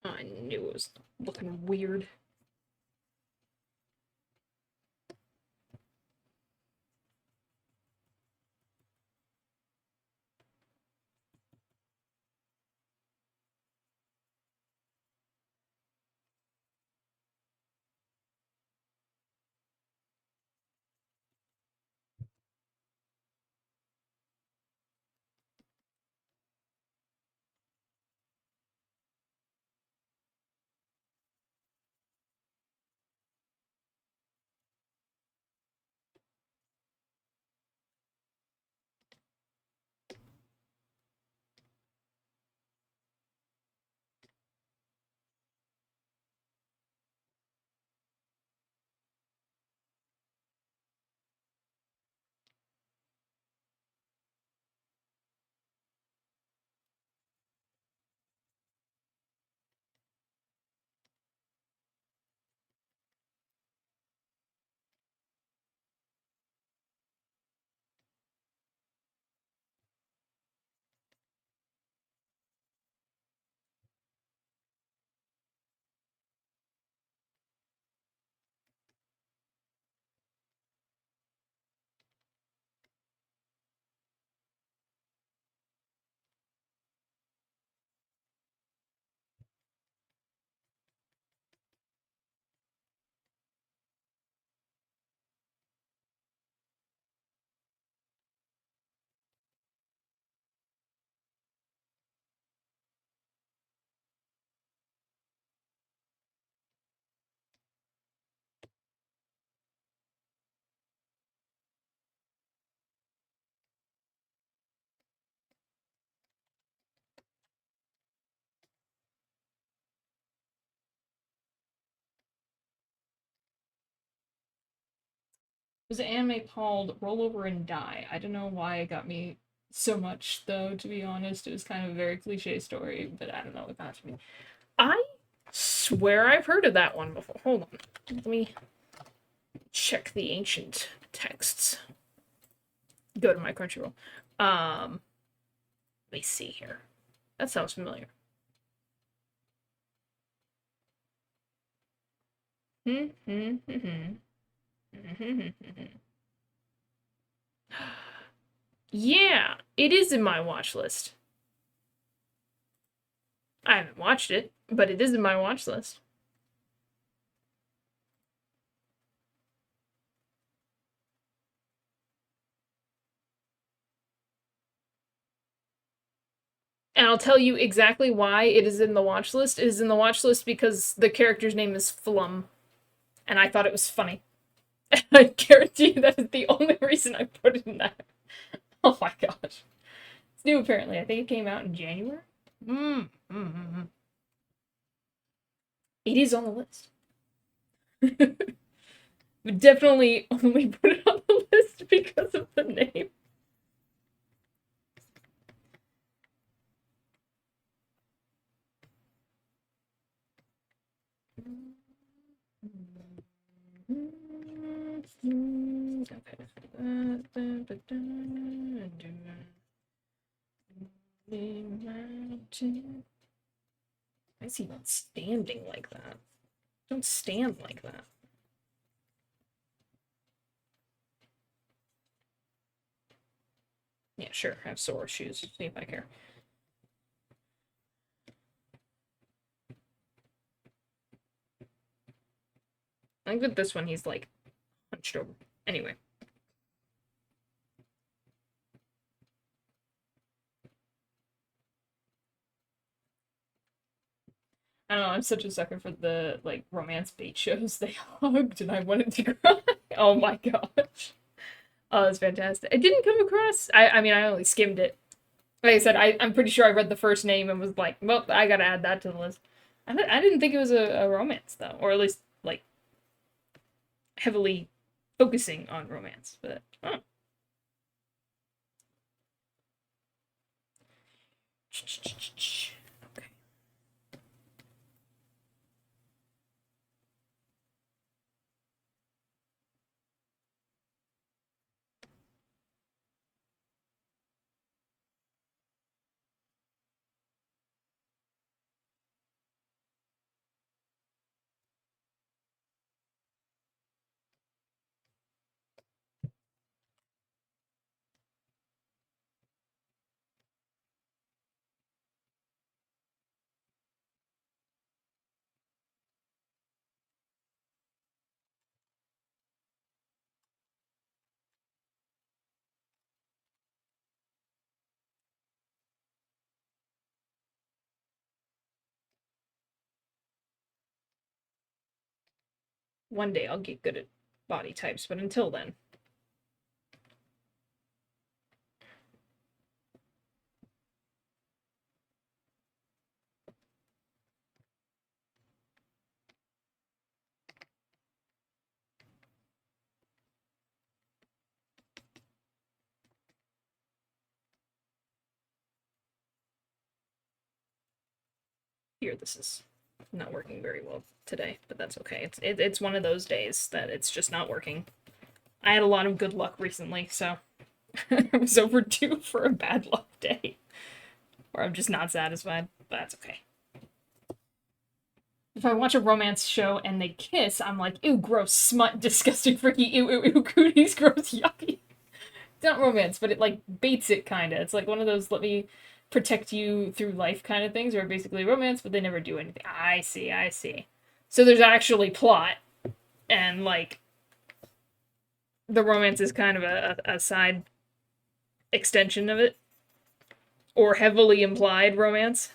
I knew it was looking weird. There's an anime called Roll Over and Die. I don't know why it got me so much, though, to be honest. It was kind of a very cliche story, but I don't know what got to me. I swear I've heard of that one before. Hold on. Let me check the ancient texts. Go to my Crunchyroll. Let me see here. That sounds familiar. Yeah, it is in my watch list. I haven't watched it, but it is in my watch list. And I'll tell you exactly why it is in the watch list. It is in the watch list because the character's name is Flum, and I thought it was funny. I guarantee you that is the only reason I put it in that. Oh my gosh. It's new apparently. I think it came out in January. It is on the list. But definitely only put it on the list because of the name. I see not standing like that. Don't stand like that. Yeah, sure, have sore shoes. See if I care. I think with this one he's like hunched over. Anyway. I don't know, I'm such a sucker for the like romance bait shows. They hugged and I wanted to cry. Oh my gosh. Oh, that's fantastic. I didn't come across I mean I only skimmed it. Like I said, I'm pretty sure I read the first name and was like, well, I gotta add that to the list. I didn't think it was a romance though, or at least like heavily focusing on romance, but oh. Okay. One day I'll get good at body types, but until then. Here, this is not working very well today, but that's okay. It's one of those days that it's just not working. I had a lot of good luck recently, so I was overdue for a bad luck day. Or I'm just not satisfied, but that's okay. If I watch a romance show and they kiss, I'm like, ew, gross, smut, disgusting, freaky, ew, ew, ew, cooties, gross, yucky. It's not romance, but it, like, baits it, kinda. It's like one of those let me protect you through life kind of things, where basically romance, but they never do anything. I see, I see. So there's actually plot, and, like, the romance is kind of a side extension of it. Or heavily implied romance.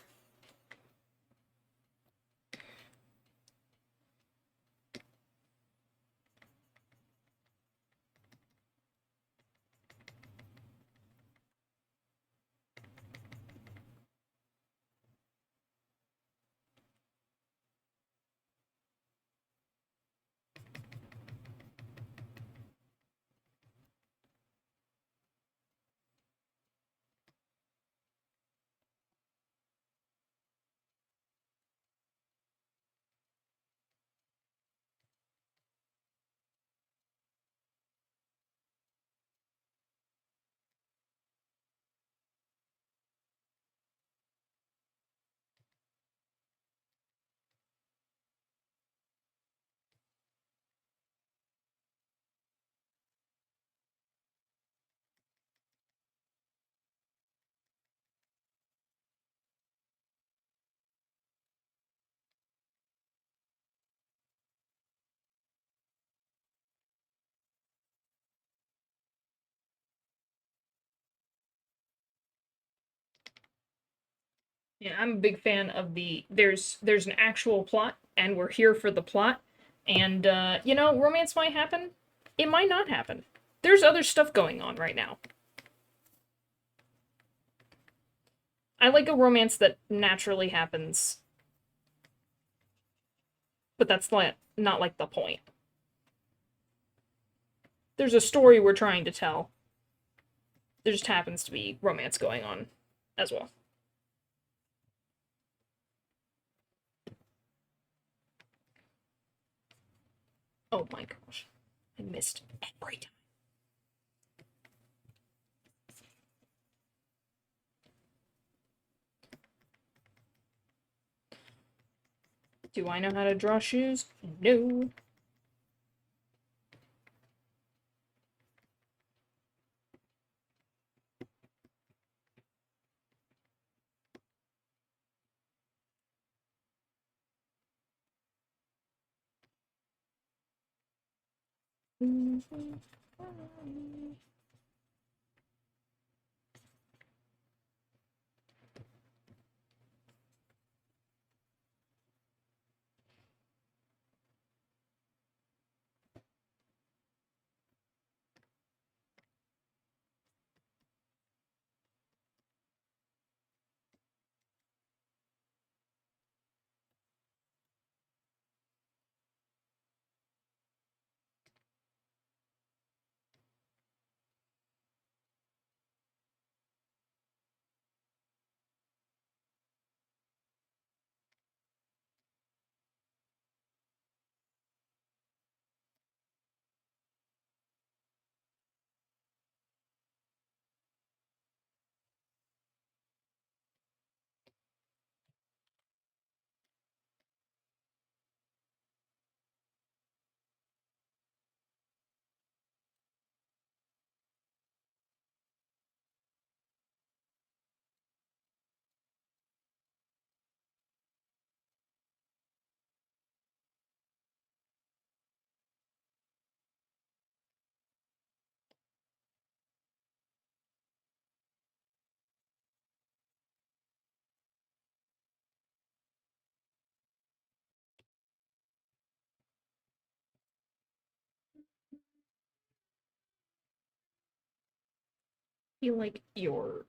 Yeah, I'm a big fan of the there's an actual plot and we're here for the plot. And you know, romance might happen. It might not happen. There's other stuff going on right now. I like a romance that naturally happens. But that's not like the point. There's a story we're trying to tell. There just happens to be romance going on as well. Oh my gosh. I missed every time. Do I know how to draw shoes? No. Feel like your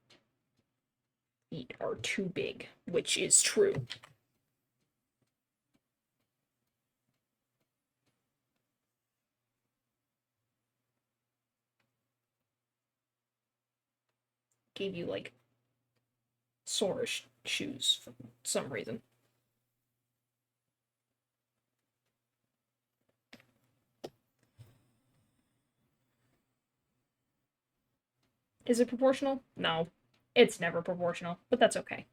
feet are too big, which is true. Gave you like sore shoes for some reason. Is it proportional? No. It's never proportional, but that's okay.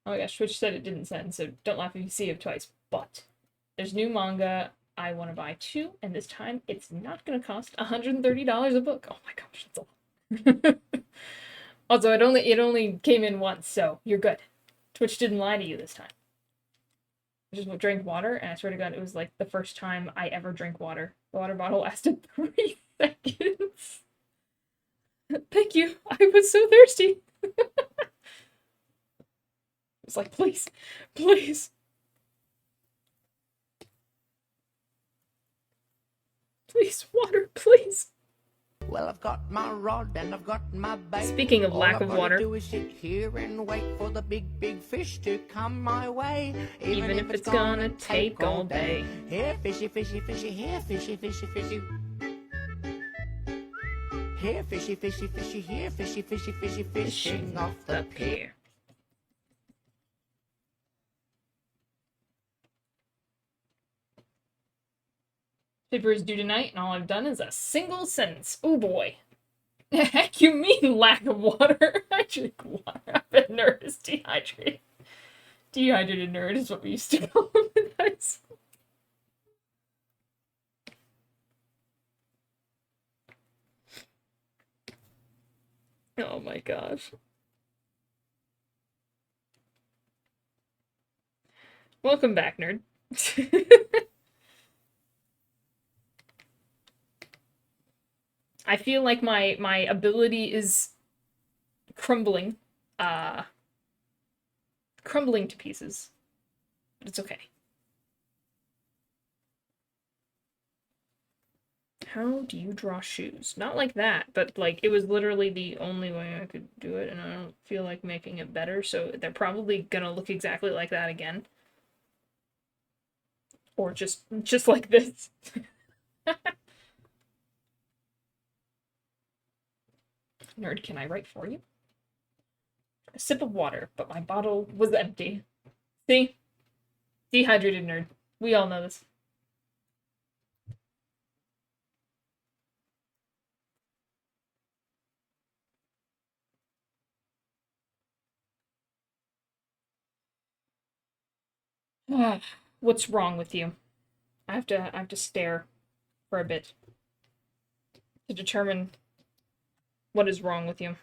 Oh my gosh, Twitch said it didn't send, so don't laugh if you see it twice. But there's new manga I want to buy too, and this time it's not going to cost $130 a book. Oh my gosh, that's a lot. Also, it only came in once, so you're good. Twitch didn't lie to you this time. I just drank water, and I swear to God, it was like the first time I ever drank water. The water bottle lasted 3 seconds. Thank you. I was so thirsty. It's like, please, please. Please, water, please. Well, I've got my rod and I've got my bait. Speaking of lack of All I've water. got to do is sit here and wait for the big, big fish to come my way. Even if it's gonna take all day. Here, fishy, fishy, fishy, here, fishy, fishy, fishy. Here, fishy, fishy, fishy, here, fishy, fishy, fishy, fishing off the pier. Paper is due tonight, and all I've done is a single sentence. Oh boy. The heck you mean lack of water? I drink water. I'm a nerd is dehydrated. Dehydrated nerd is what we used to call him in high school. Oh my gosh. Welcome back, nerd. I feel like my ability is crumbling to pieces. But it's okay. How do you draw shoes? Not like that, but like it was literally the only way I could do it, and I don't feel like making it better, so they're probably gonna look exactly like that again. Or just like this. Nerd, can I write for you? A sip of water, but my bottle was empty. See? Dehydrated nerd. We all know this. What's wrong with you? I have to stare for a bit to determine what is wrong with you.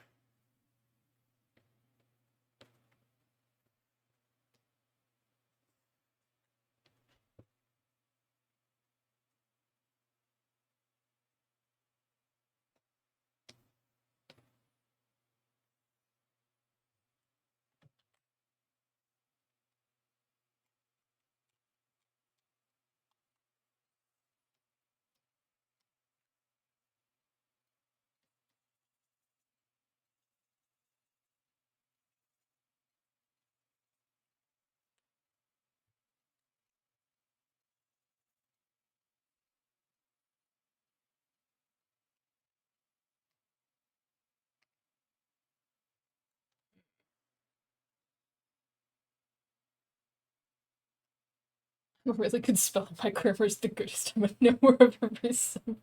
I'm a really good spell. My grammar is the goodest I'm a knower of every subject.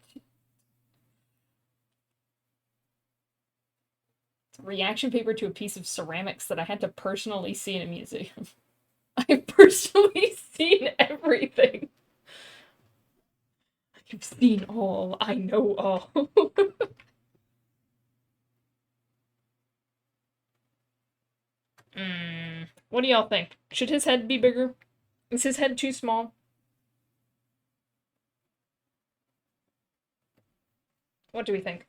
It's a reaction paper to a piece of ceramics that I had to personally see in a museum. I've personally seen everything. I've seen all. I know all. What do y'all think? Should his head be bigger? Is his head too small? What do we think?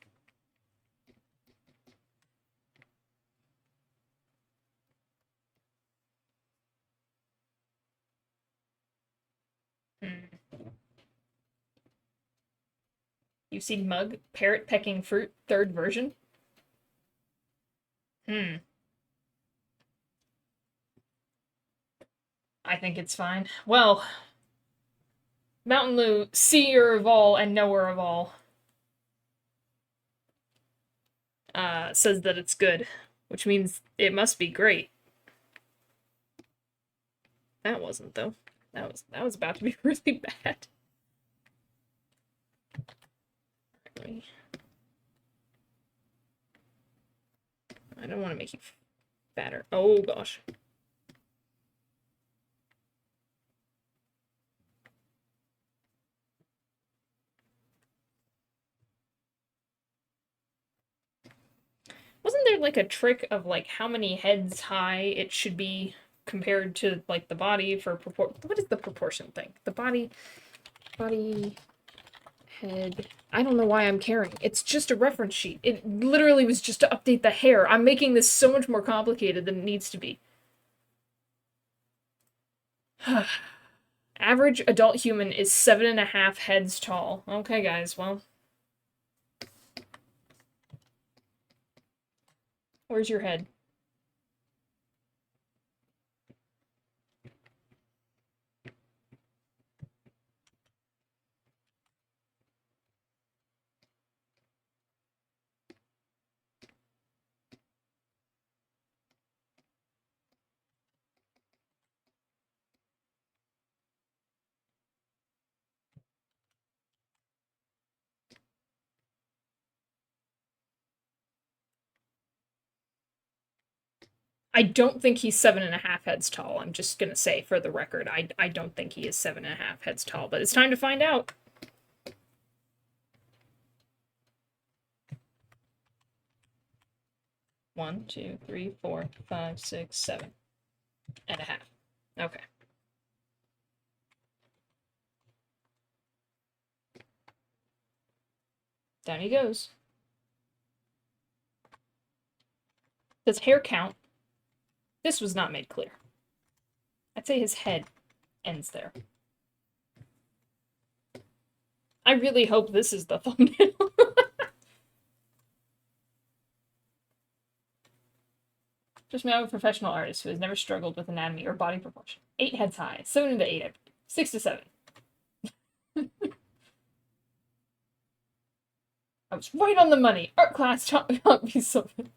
You've seen Mug, parrot pecking fruit, third version? I think it's fine. Well, Mountain Lou, seer of all and knower of all, says that it's good, which means it must be great. That wasn't though. That was about to be really bad. I don't want to make you fatter. Oh gosh. Wasn't there like a trick of like how many heads high it should be compared to like the body for what is the proportion thing? The body head. I don't know why I'm caring. It's just a reference sheet. It literally was just to update the hair. I'm making this so much more complicated than it needs to be. Average adult human is 7.5 heads tall. Okay, guys, well. Where's your head? I don't think he's 7.5 heads tall. I'm just gonna say for the record, I don't think he is 7.5 heads tall, but it's time to find out. One, two, three, four, five, six, 7.5. Okay. Down he goes. Does hair count? This was not made clear. I'd say his head ends there. I really hope this is the thumbnail. Just me, I'm a professional artist who has never struggled with anatomy or body proportion. 8 heads high. 7 to 8. 6 to 7. I was right on the money. Art class taught me something.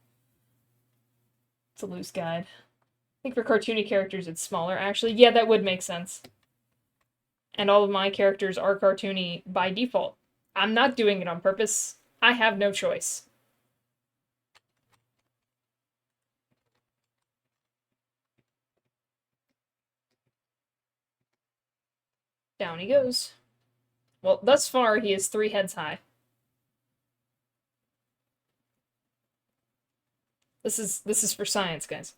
It's a loose guide. I think for cartoony characters it's smaller, actually. Yeah, that would make sense. And all of my characters are cartoony by default. I'm not doing it on purpose. I have no choice. Down he goes. Well, thus far, he is 3 heads high. This is for science, guys.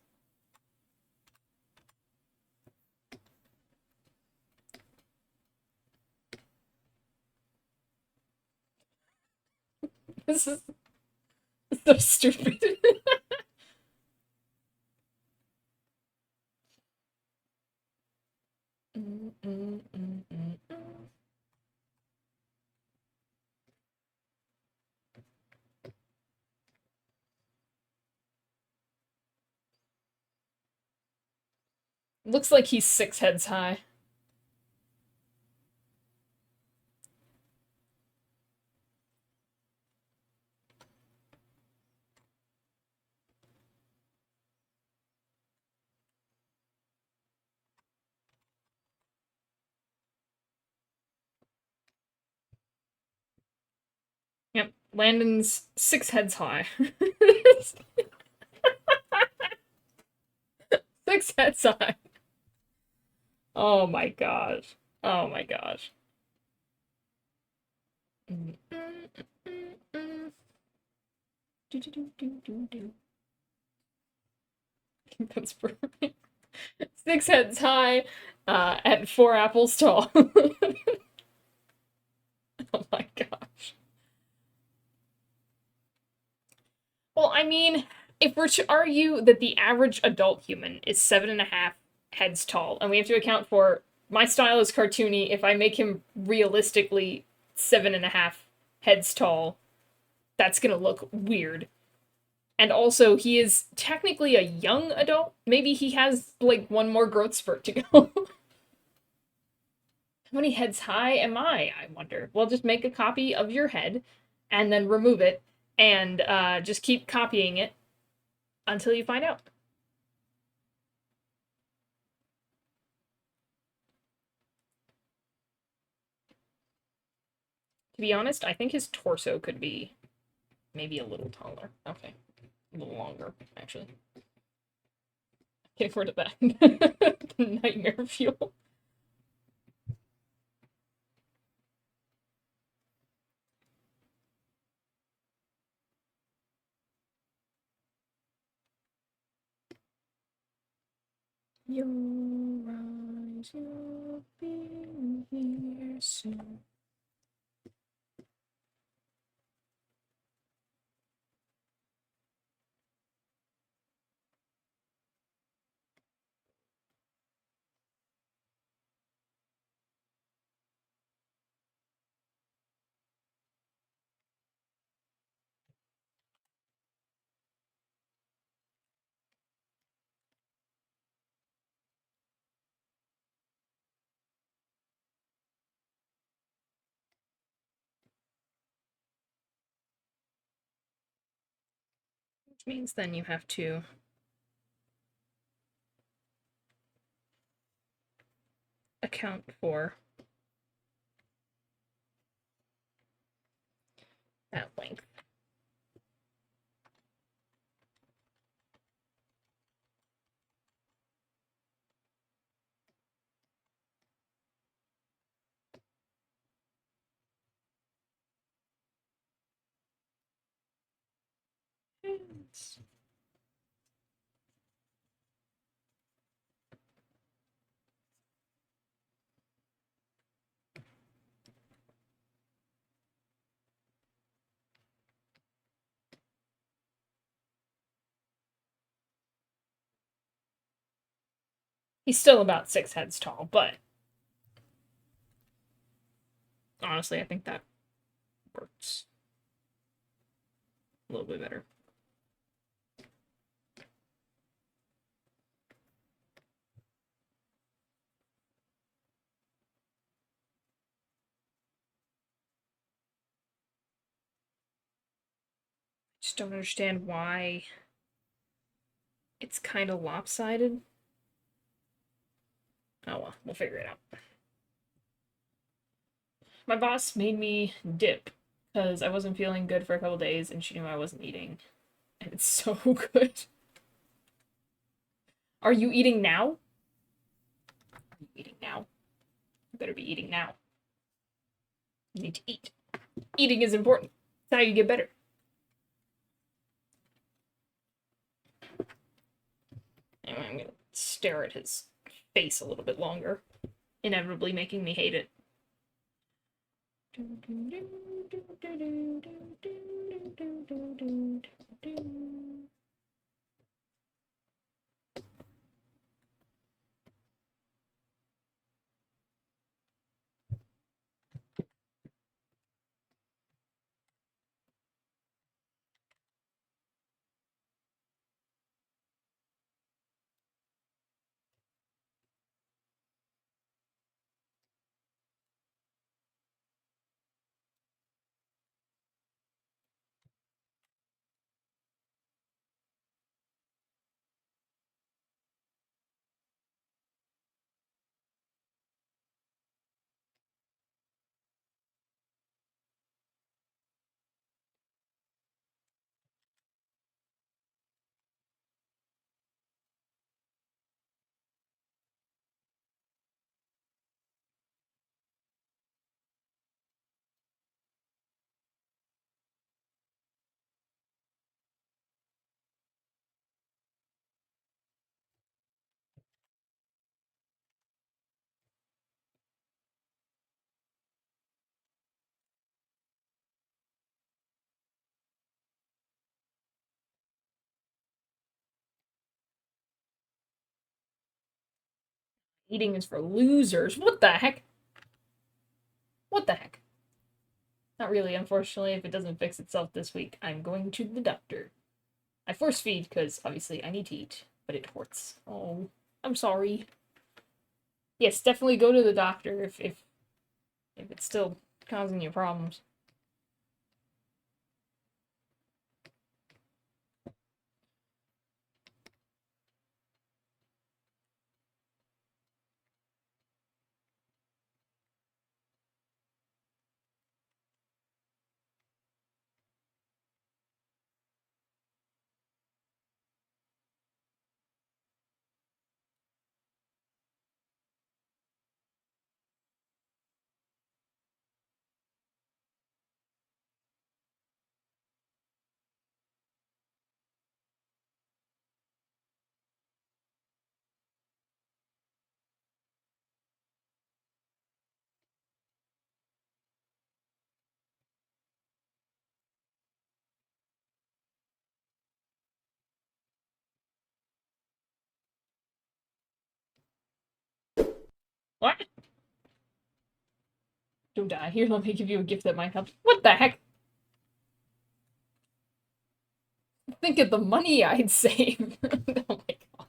This is so stupid. Looks like he's 6 heads high. Yep, Landon's 6 heads high. 6 heads high. Oh my gosh. Oh my gosh. That's perfect. 6 heads high, and 4 apples tall. Oh my gosh. Well, I mean, if we're to argue that the average adult human is 7.5 heads tall, and we have to account for my style is cartoony, if I make him realistically 7.5 heads tall, that's gonna look weird. And also, he is technically a young adult. Maybe he has, like, 1 more growth spurt to go. How many heads high am I wonder? Well, just make a copy of your head, and then remove it, and just keep copying it until you find out. To be honest, I think his torso could be maybe a little taller. Okay. A little longer, actually. Getting rid of that. Nightmare fuel. Your eyes, you'll be here soon. Which means then you have to account for that length. He's still about 6 heads tall, but honestly, I think that works a little bit better. Just don't understand why it's kind of lopsided. Oh well, we'll figure it out. My boss made me dip because I wasn't feeling good for a couple days and she knew I wasn't eating. And it's so good. Are you eating now? Are you eating now? You better be eating now. You need to eat. Eating is important. It's how you get better. Anyway, I'm gonna stare at his face a little bit longer, inevitably making me hate it. Eating is for losers. What the heck? What the heck? Not really, unfortunately. If it doesn't fix itself this week, I'm going to the doctor. I force feed because obviously I need to eat, but it hurts. Oh, I'm sorry. Yes, definitely go to the doctor if it's still causing you problems. What? Don't die. Here, let me give you a gift that might help. What the heck? Think of the money I'd save. Oh my god.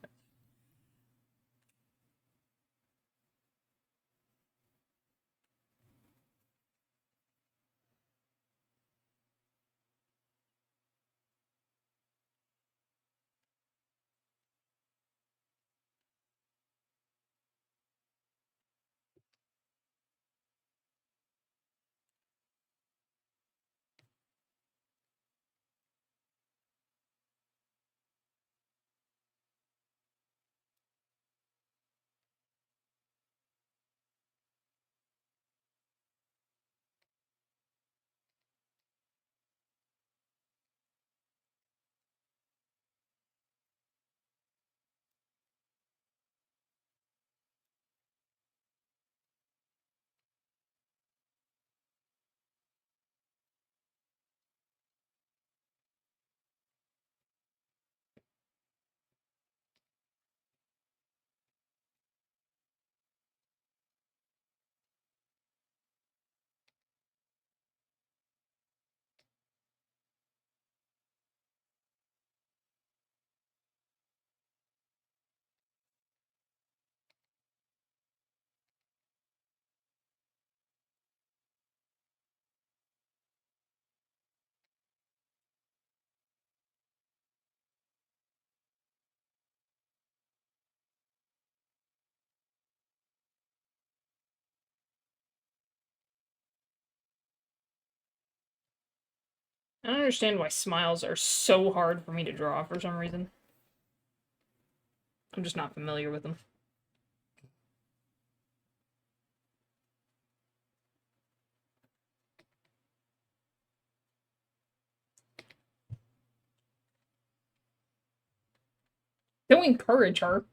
I don't understand why smiles are so hard for me to draw for some reason. I'm just not familiar with them. Don't encourage her.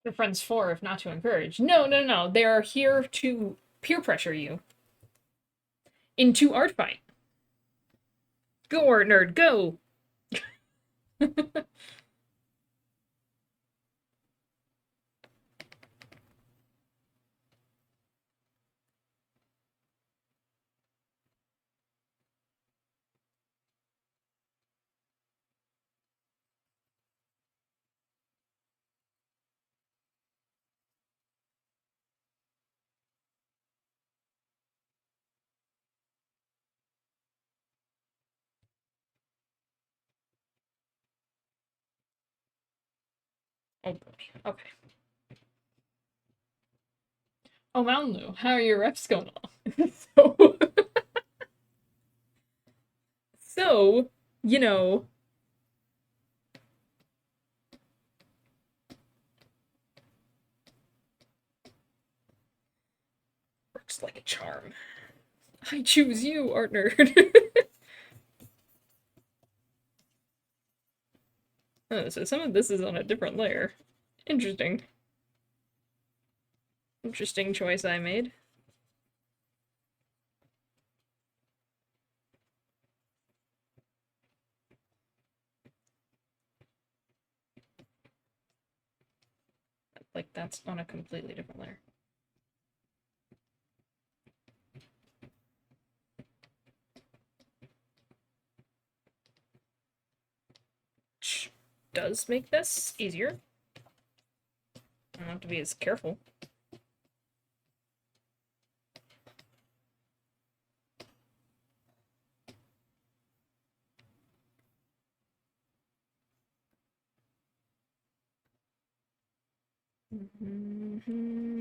They're friends for, if not to encourage. No, no, no. They are here to peer pressure you into art fight. Go, art nerd, go! Oh boy. Okay. Oh, Mountain how are your reps going on? so, so, you know, works like a charm. I choose you, art nerd. Oh, so some of this is on a different layer. Interesting. Interesting choice I made. Like, that's on a completely different layer. Which does make this easier. I don't have to be as careful. Mm-hmm.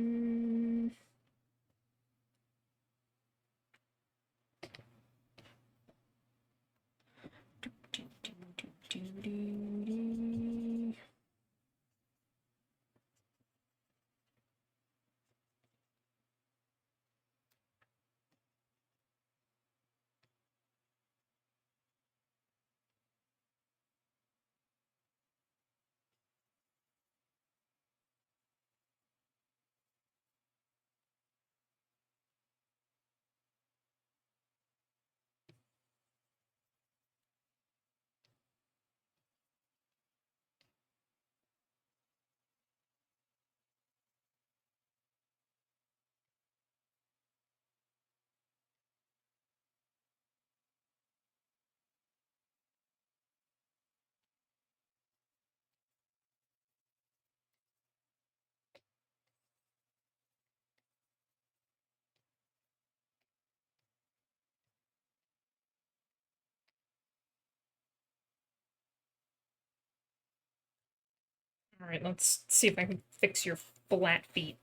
Alright, let's see if I can fix your flat feet.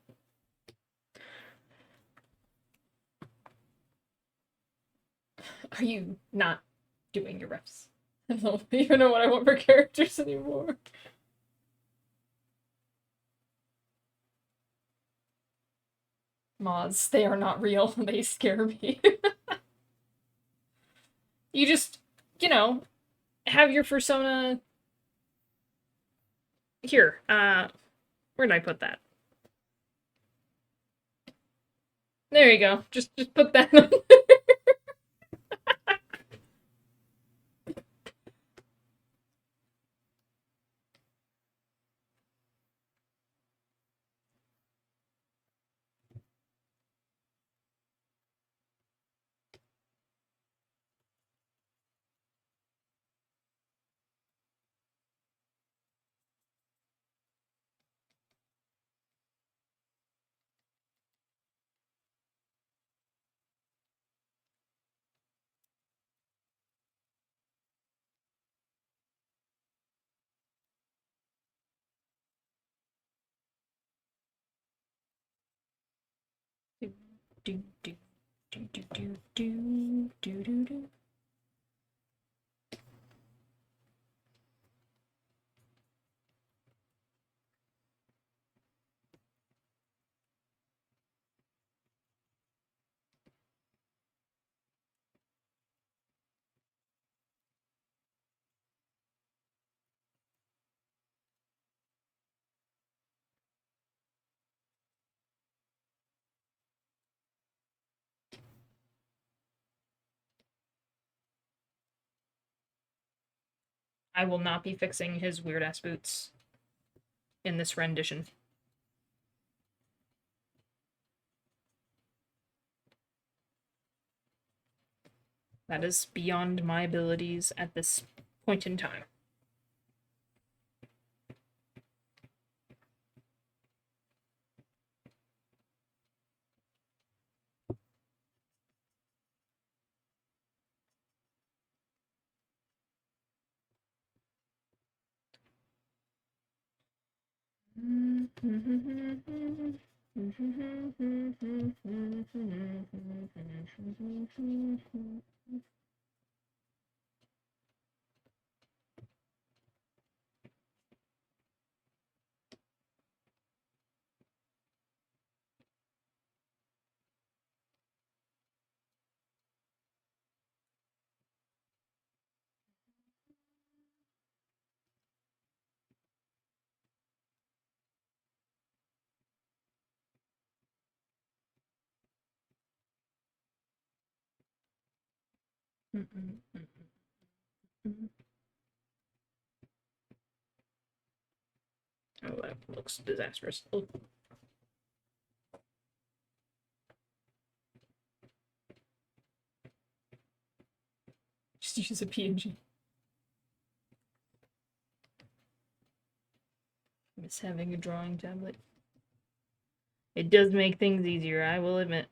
Are you not doing your reps? I don't even know what I want for characters anymore. Mods, they are not real. They scare me. You just, you know, have your persona here. Where did I put that? There you go. Just put that on. do, do, do, do, do, do, do, do, do, do. I will not be fixing his weird ass boots in this rendition. That is beyond my abilities at this point in time. Oh, that looks disastrous. Oh. Just use a PNG. Miss having a drawing tablet. It does make things easier, I will admit.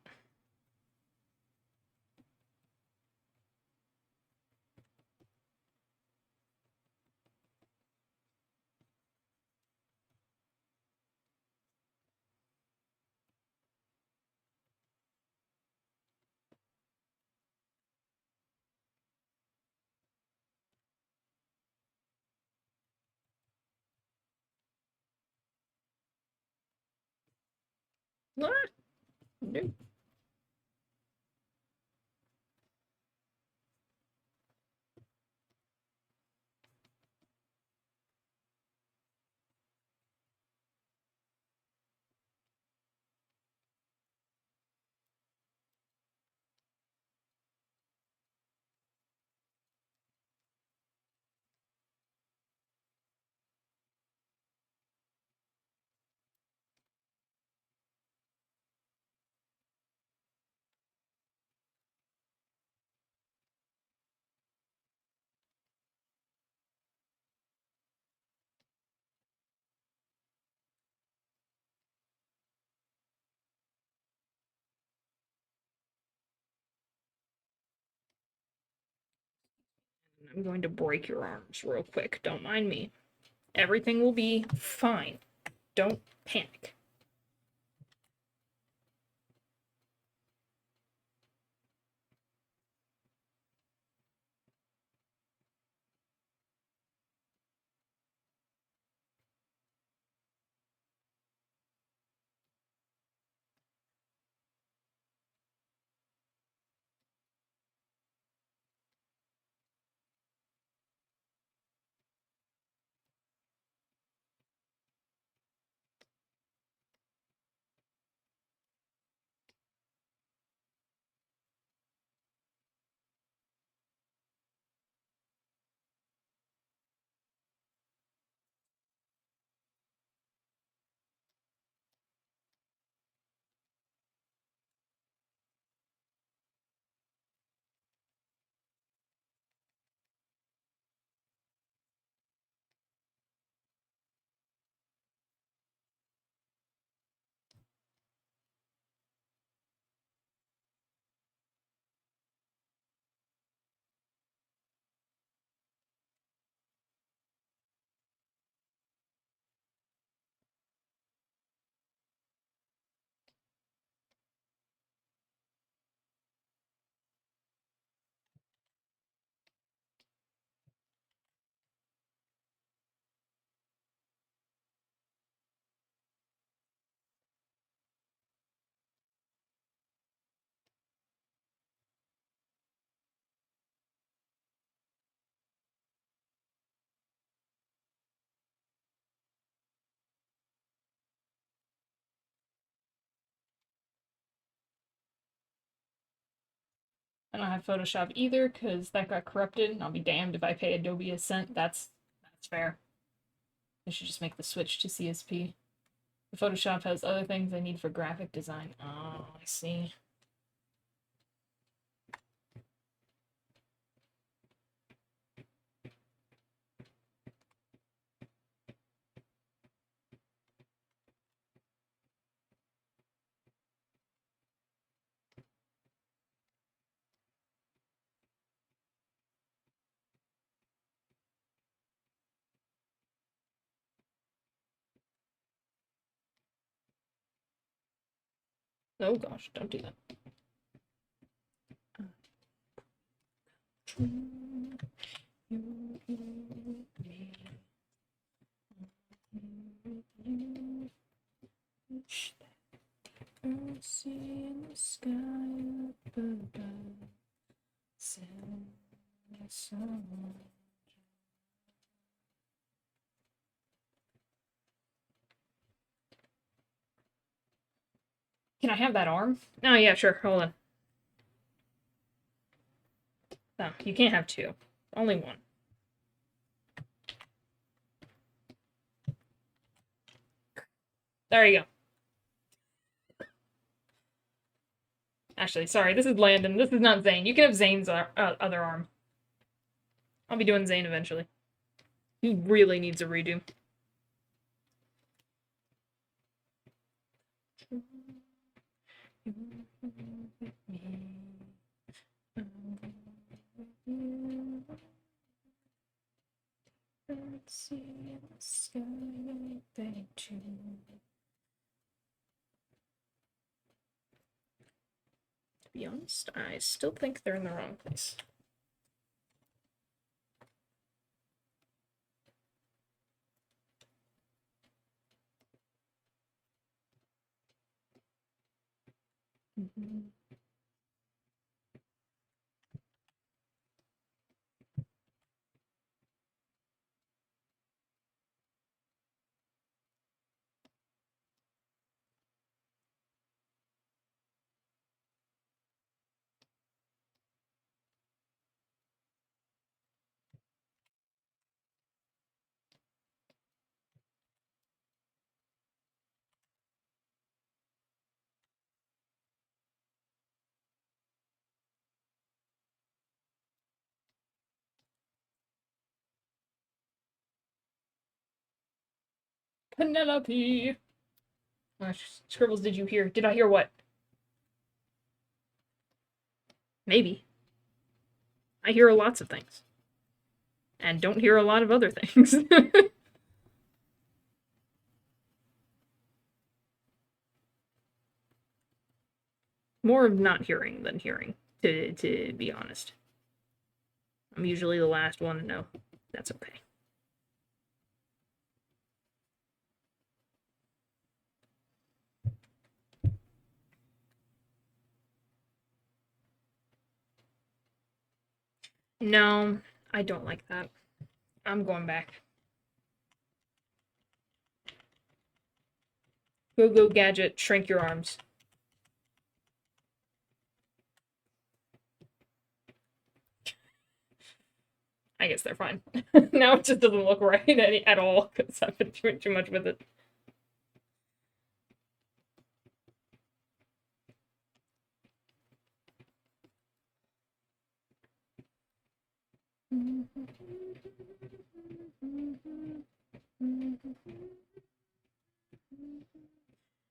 Ah, no. I'm going to break your arms real quick. Don't mind me. Everything will be fine. Don't panic. I don't have Photoshop either because that got corrupted, and I'll be damned if I pay Adobe a cent. That's fair. I should just make the switch to CSP. The Photoshop has other things I need for graphic design. Oh, I see. Oh gosh, don't do that. See in the sky up above, send someone. Can I have that arm? Oh yeah, sure. Hold on. No, you can't have two. Only one. There you go. Actually, sorry, this is Landon. This is not Zane. You can have Zane's other arm. I'll be doing Zane eventually. He really needs a redo. Let's see in the sky, they too. To be honest, I still think they're in the wrong place. Penelope! Scribbles, did you hear? Did I hear what? Maybe. I hear lots of things. And don't hear a lot of other things. more of not hearing than hearing, to be honest. I'm usually the last one to know. That's okay. No, I don't like that. I'm going back. Go gadget, shrink your arms. I guess they're fine. Now it just doesn't look right at all because I've been doing too much with it.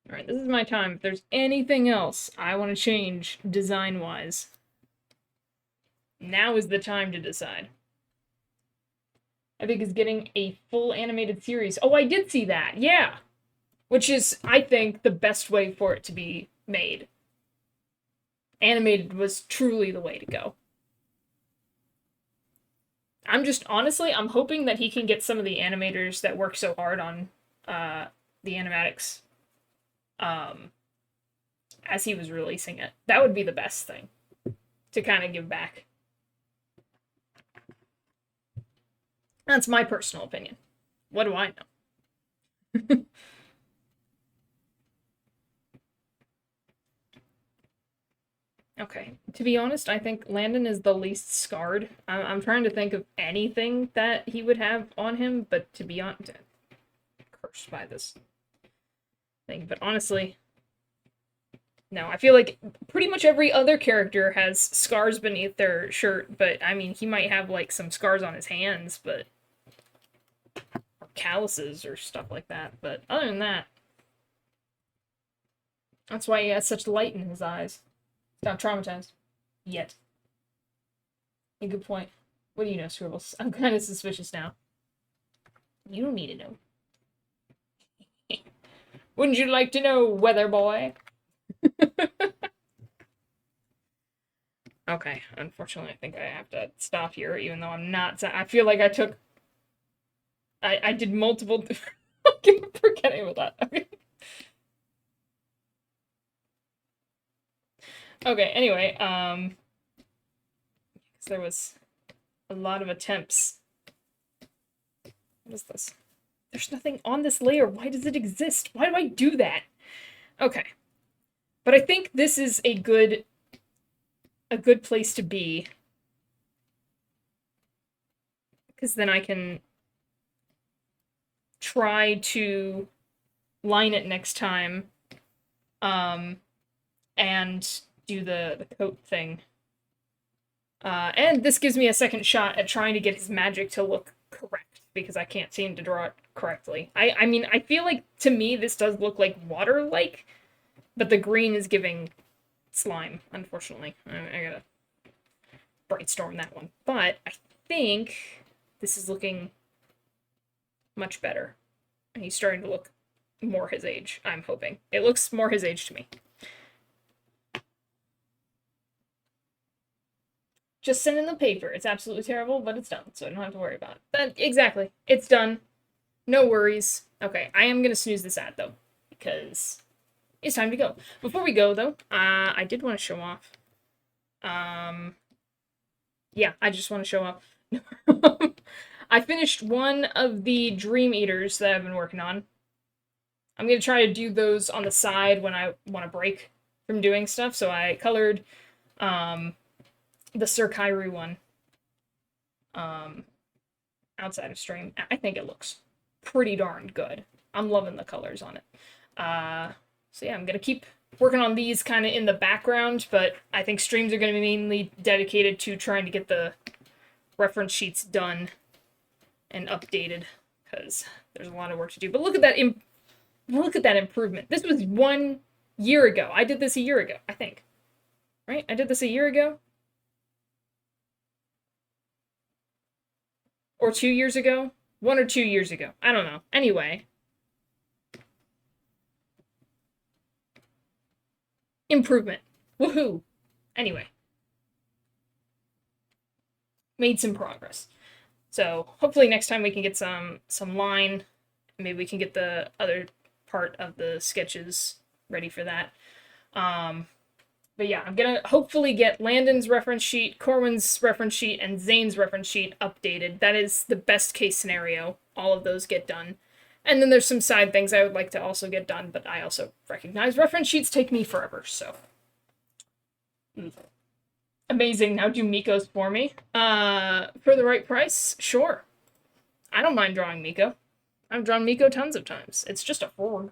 Alright, this is my time. If there's anything else I want to change design-wise, now is the time to decide. I think it's getting a full animated series. Oh, I did see that! Yeah! Which is, I think, the best way for it to be made. Animated was truly the way to go. Honestly, I'm hoping that he can get some of the animators that work so hard on the animatics as he was releasing it. That would be the best thing to kind of give back. That's my personal opinion. What do I know? Okay, to be honest, I think Landon is the least scarred. I'm trying to think of anything that he would have on him, but to be honest, cursed by this thing, but honestly, no, I feel like pretty much every other character has scars beneath their shirt, but I mean, he might have like some scars on his hands, but or calluses or stuff like that, but other than that, that's why he has such light in his eyes. Not traumatized. Yet. A good point. What do you know, Scribbles? I'm kind of suspicious now. You don't need to know. Wouldn't you like to know, weather boy? Okay, unfortunately I think I have to stop here, even though I'm not... I feel like I took... I did multiple... I'm forgetting about that. Okay. Okay, anyway, because there was a lot of attempts. What is this? There's nothing on this layer. Why does it exist? Why do I do that? Okay. But I think this is a good place to be. Because then I can try to line it next time. And do the coat thing. And this gives me a second shot at trying to get his magic to look correct, because I can't seem to draw it correctly. I mean, I feel like, to me, this does look like water-like, but the green is giving slime, unfortunately. I gotta brainstorm that one. But I think this is looking much better. And he's starting to look more his age, I'm hoping. It looks more his age to me. Just send in the paper. It's absolutely terrible, but it's done, so I don't have to worry about it. But exactly. It's done. No worries. Okay, I am going to snooze this ad, though, because it's time to go. Before we go, though, I did want to show off. Yeah, I just want to show off. I finished one of the Dream Eaters that I've been working on. I'm going to try to do those on the side when I want to break from doing stuff, so I colored, the Sir Kyrie one outside of stream. I think it looks pretty darn good. I'm loving the colors on it. So yeah, I'm gonna keep working on these kind of in the background, but I think streams are gonna be mainly dedicated to trying to get the reference sheets done and updated, because there's a lot of work to do. But look at that improvement. This was 1 year ago. I did this a year ago, I think. Right? I did this a year ago? Or 2 years ago? 1 or 2 years ago. I don't know. Anyway. Improvement. Woohoo! Anyway. Made some progress. So hopefully next time we can get some line. Maybe we can get the other part of the sketches ready for that. But yeah, I'm gonna hopefully get Landon's reference sheet, Corwin's reference sheet, and Zane's reference sheet updated. That is the best case scenario. All of those get done. And then there's some side things I would like to also get done, but I also recognize reference sheets take me forever, so. Amazing, now do Miko's for me. For the right price? Sure. I don't mind drawing Miko. I've drawn Miko tons of times. It's just a frog.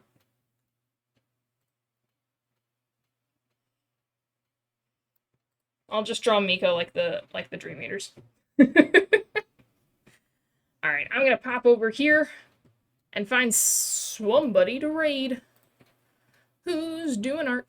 I'll just draw Miko like the Dream Eaters. Alright, I'm gonna pop over here and find somebody to raid. Who's doing art?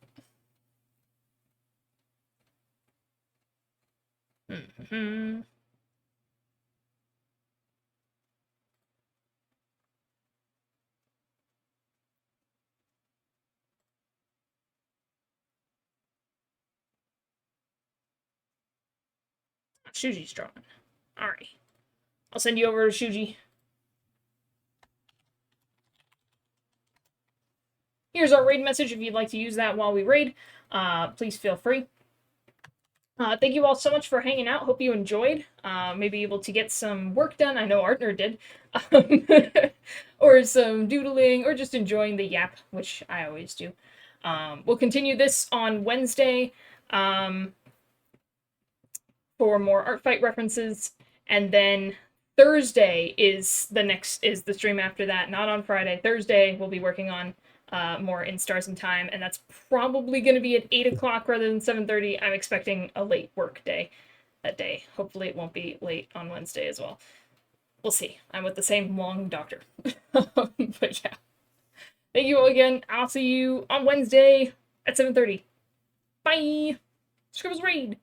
Shuji's drawing. Alright. I'll send you over to Shuji. Here's our raid message if you'd like to use that while we raid. Please feel free. Thank you all so much for hanging out. Hope you enjoyed. Maybe able to get some work done. I know Artner did. Or some doodling, or just enjoying the yap, which I always do. We'll continue this on Wednesday for more Art Fight references, and then Thursday is the stream after that. Not on Friday. Thursday we'll be working on more in Stars and Time, and that's probably going to be at 8 o'clock rather than 7:30. I'm expecting a late work day that day. Hopefully it won't be late on Wednesday as well. We'll see. I'm with the same long doctor. But yeah. Thank you all again. I'll see you on Wednesday at 7:30. Bye! Scribbles Raid!